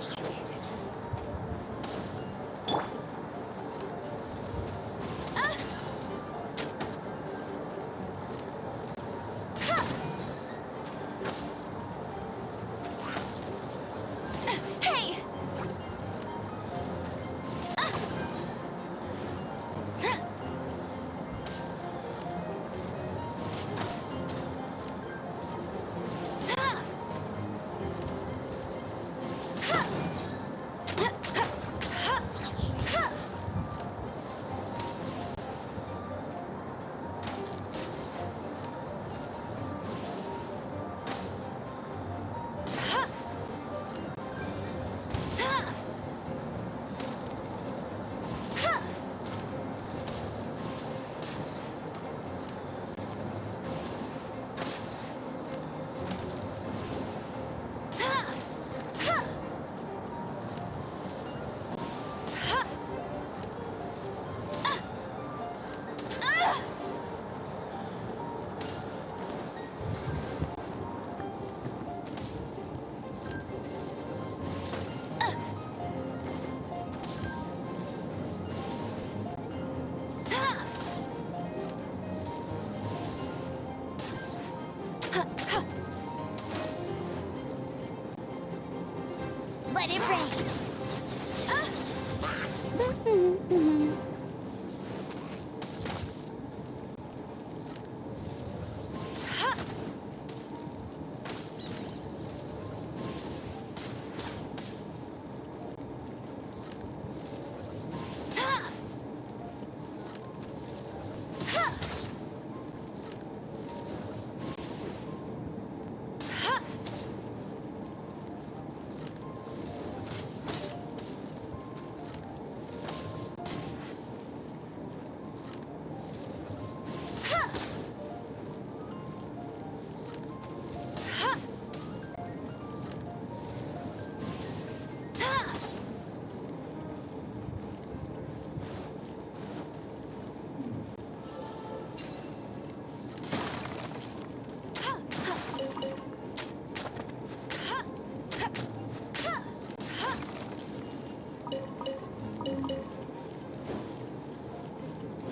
Let it rain.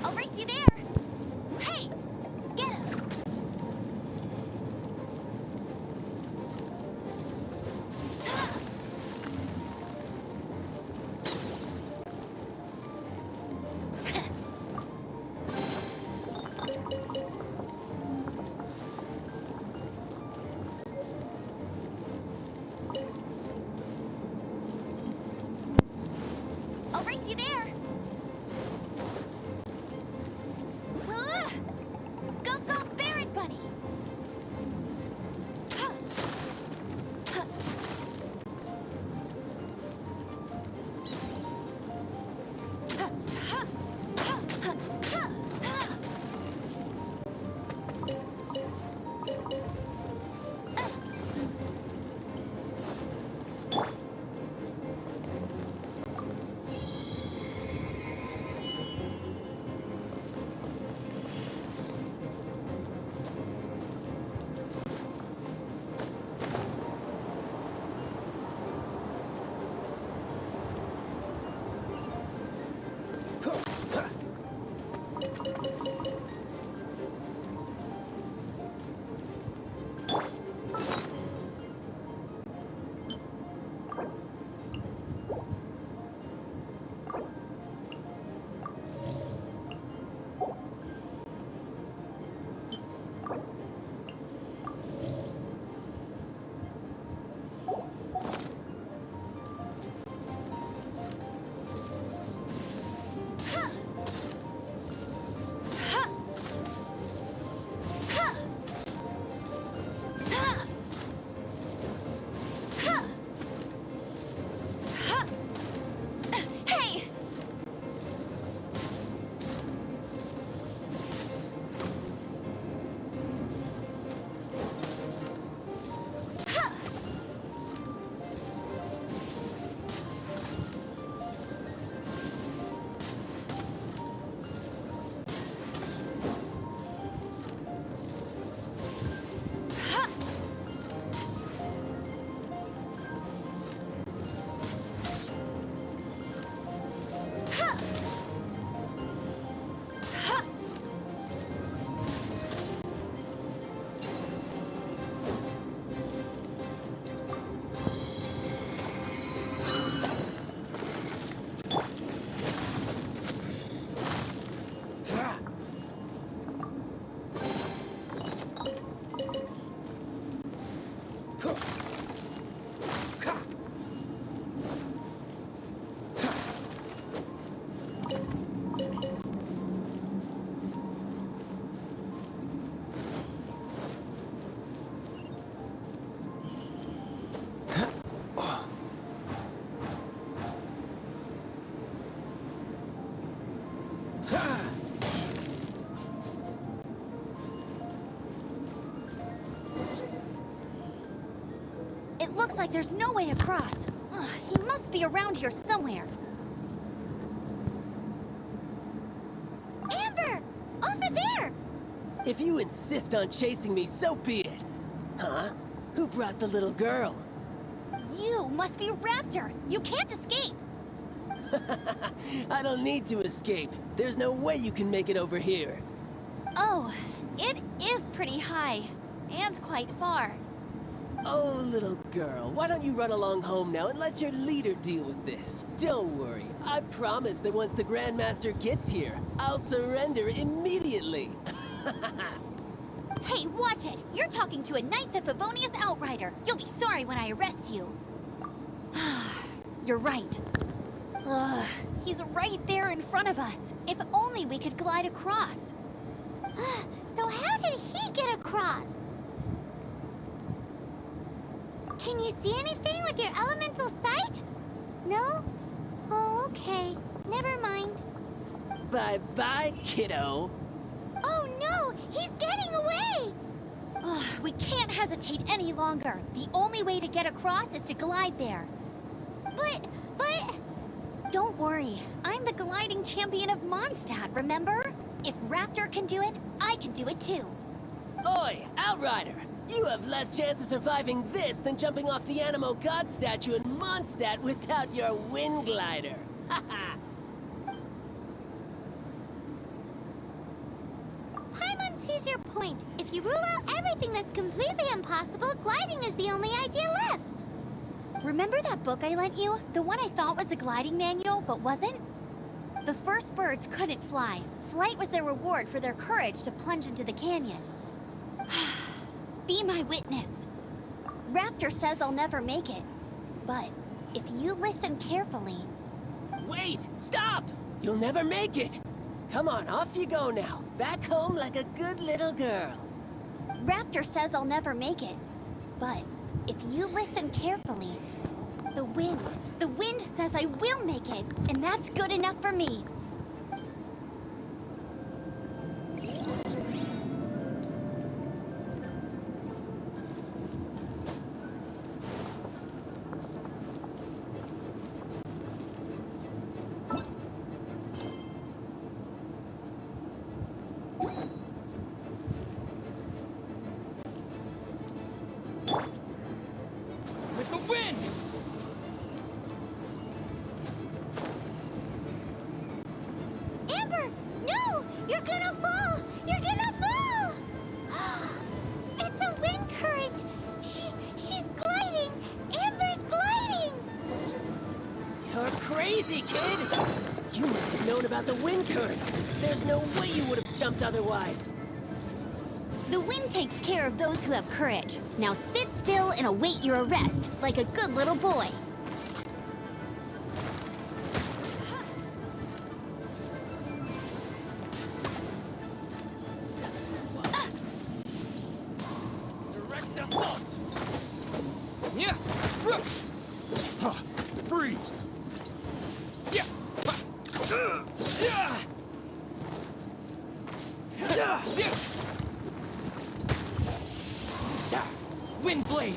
I'll race you there. Hey, get him. I'll race you there. Go, go, Barret Bunny! Hey! It looks like there's no way across. Ugh, he must be around here somewhere. Amber! Over there! If you insist on chasing me, so be it. Huh? Who brought the little girl? You must be Raptor. You can't escape. I don't need to escape. There's no way you can make it over here. Oh, it is pretty high. and quite far. Oh, little girl, why don't you run along home now and let your leader deal with this? Don't worry, I promise that once the Grandmaster gets here, I'll surrender immediately. Hey, watch it! You're talking to a Knights of Favonius outrider. You'll be sorry when I arrest you. You're right. Ugh, he's right there in front of us. If only we could glide across. So how did he get across? Can you see anything with your elemental sight? No? Oh, okay. Never mind. Bye-bye, kiddo. Oh no! He's getting away! Ugh, we can't hesitate any longer. The only way to get across is to glide there. But... Don't worry. I'm the gliding champion of Mondstadt, remember? If Raptor can do it, I can do it too. Oi, Outrider! You have less chance of surviving this than jumping off the Animo God statue in Mondstadt without your wind glider. Haha! Paimon sees your point. If you rule out everything that's completely impossible, gliding is the only idea left. Remember that book I lent you? The one I thought was the gliding manual, but wasn't? The first birds couldn't fly. Flight was their reward for their courage to plunge into the canyon. Be my witness. Raptor says I'll never make it. But if you listen carefully... Wait! Stop! You'll never make it! Come on, off you go now. Back home like a good little girl. Raptor says I'll never make it. But if you listen carefully... The wind says I will make it, and that's good enough for me. With the wind! Amber! No! You're gonna fall! You're gonna fall! It's a wind current! She's gliding! Amber's gliding! You're crazy, kid! You must have known about the wind current. There's no way you would have jumped otherwise. The wind takes care of those who have courage. Now sit still and await your arrest, like a good little boy. Direct assault! Yeah. Freeze. Yeah. Yeah! Wind blade!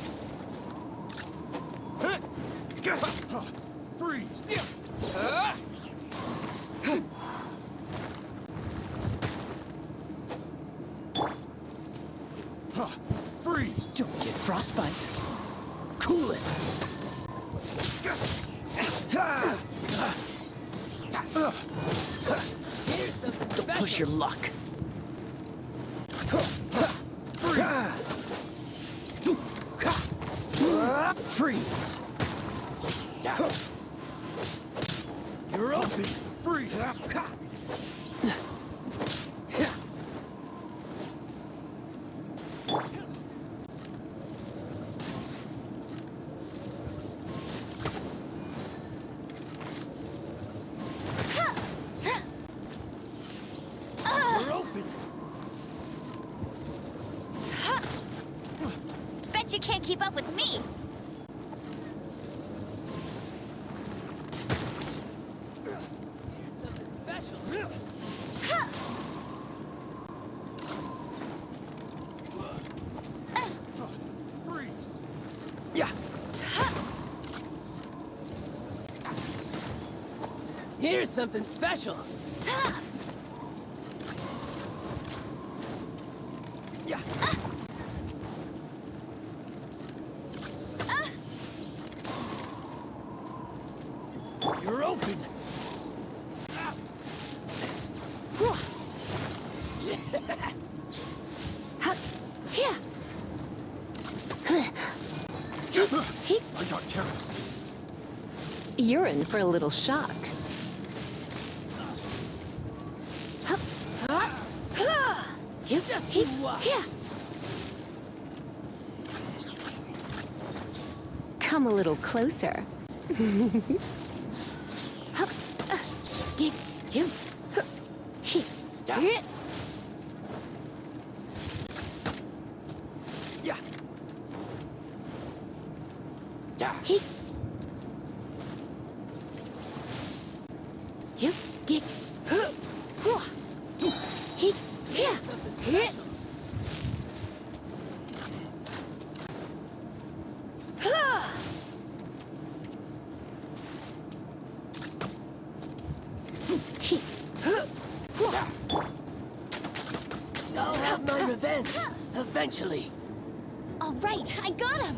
Freeze. Freeze. Don't get frostbite. Cool it. Here's something Don't push your luck. Freeze. You're open. Freeze. You're open. Bet you can't keep up with me. Here's something special. Freeze. Yeah. Here's something special. Yeah. You're open. Huh. Here. I got terrorists. You're in for a little shock. Just you watch. Come a little closer. Yeah. I'll have my revenge. Eventually. All right, I got him!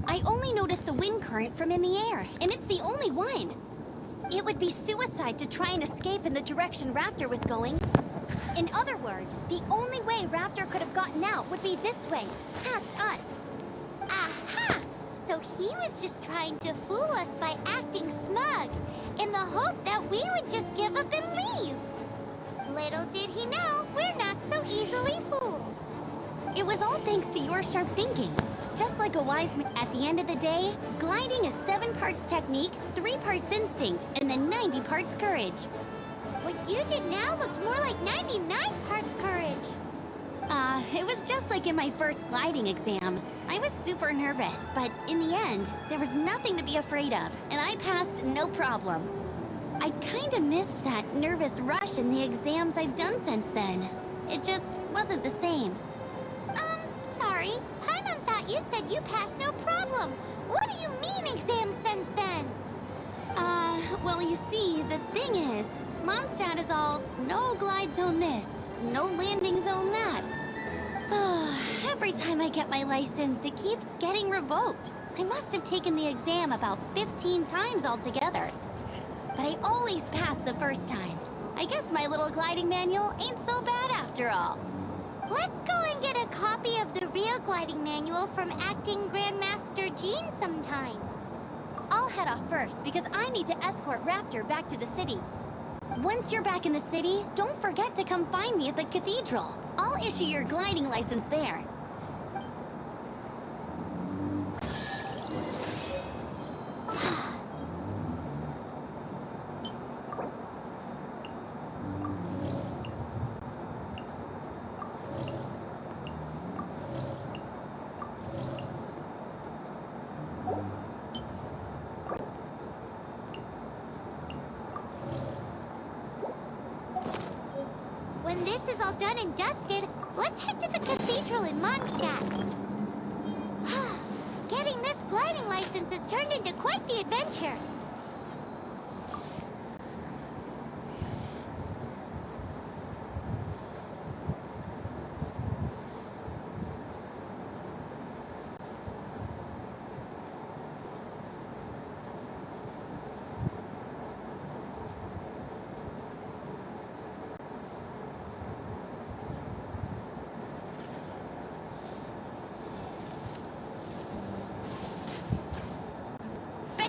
I only noticed the wind current from in the air, and it's the only one. It would be suicide to try and escape in the direction Raptor was going. In other words, the only way Raptor could have gotten out would be this way, past us. Aha! So he was just trying to fool us by acting smug, in the hope that we would just give up and leave. Little did he know, we're not so easily fooled. It was all thanks to your sharp thinking. Just like a wise man, at the end of the day, gliding is 7 parts technique, 3 parts instinct, and then 90 parts courage. What you did now looked more like 99 parts courage. It was just like in my first gliding exam. I was super nervous, but in the end, there was nothing to be afraid of, and I passed no problem. I kinda missed that nervous rush in the exams I've done since then. It just wasn't the same. Sorry. Paimon thought you said you passed no problem. What do you mean exam since then? Well, you see, the thing is, Mondstadt is all, no glide zone this, no landing zone that. Every time I get my license, it keeps getting revoked. I must have taken the exam about 15 times altogether. But I always pass the first time. I guess my little gliding manual ain't so bad after all. Let's go and get a copy of the real gliding manual from Acting Grandmaster Jean sometime. I'll head off first because I need to escort Raptor back to the city. Once you're back in the city, don't forget to come find me at the cathedral. I'll issue your gliding license there. When this is all done and dusted, let's head to the cathedral in Mondstadt. Getting this gliding license has turned into quite the adventure.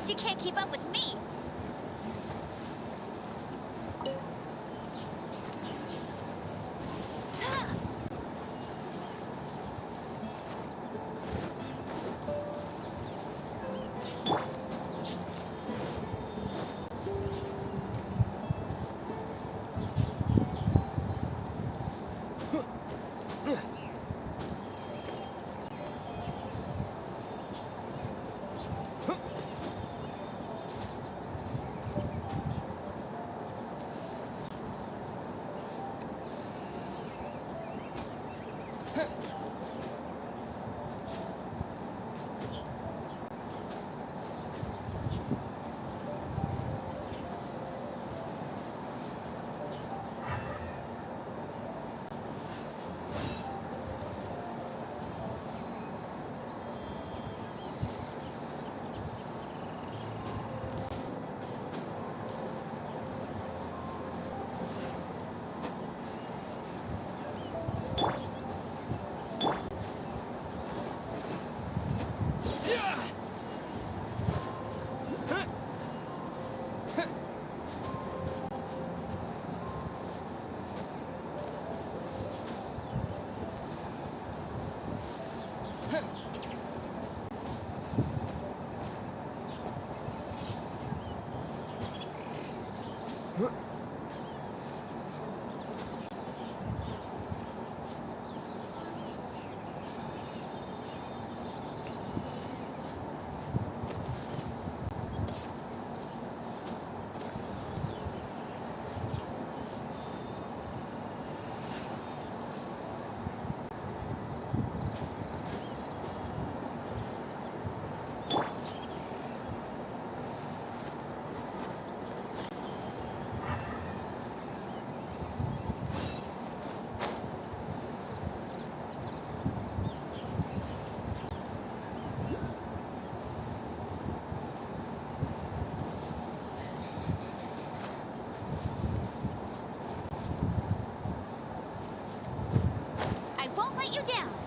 You can't keep up with me. down.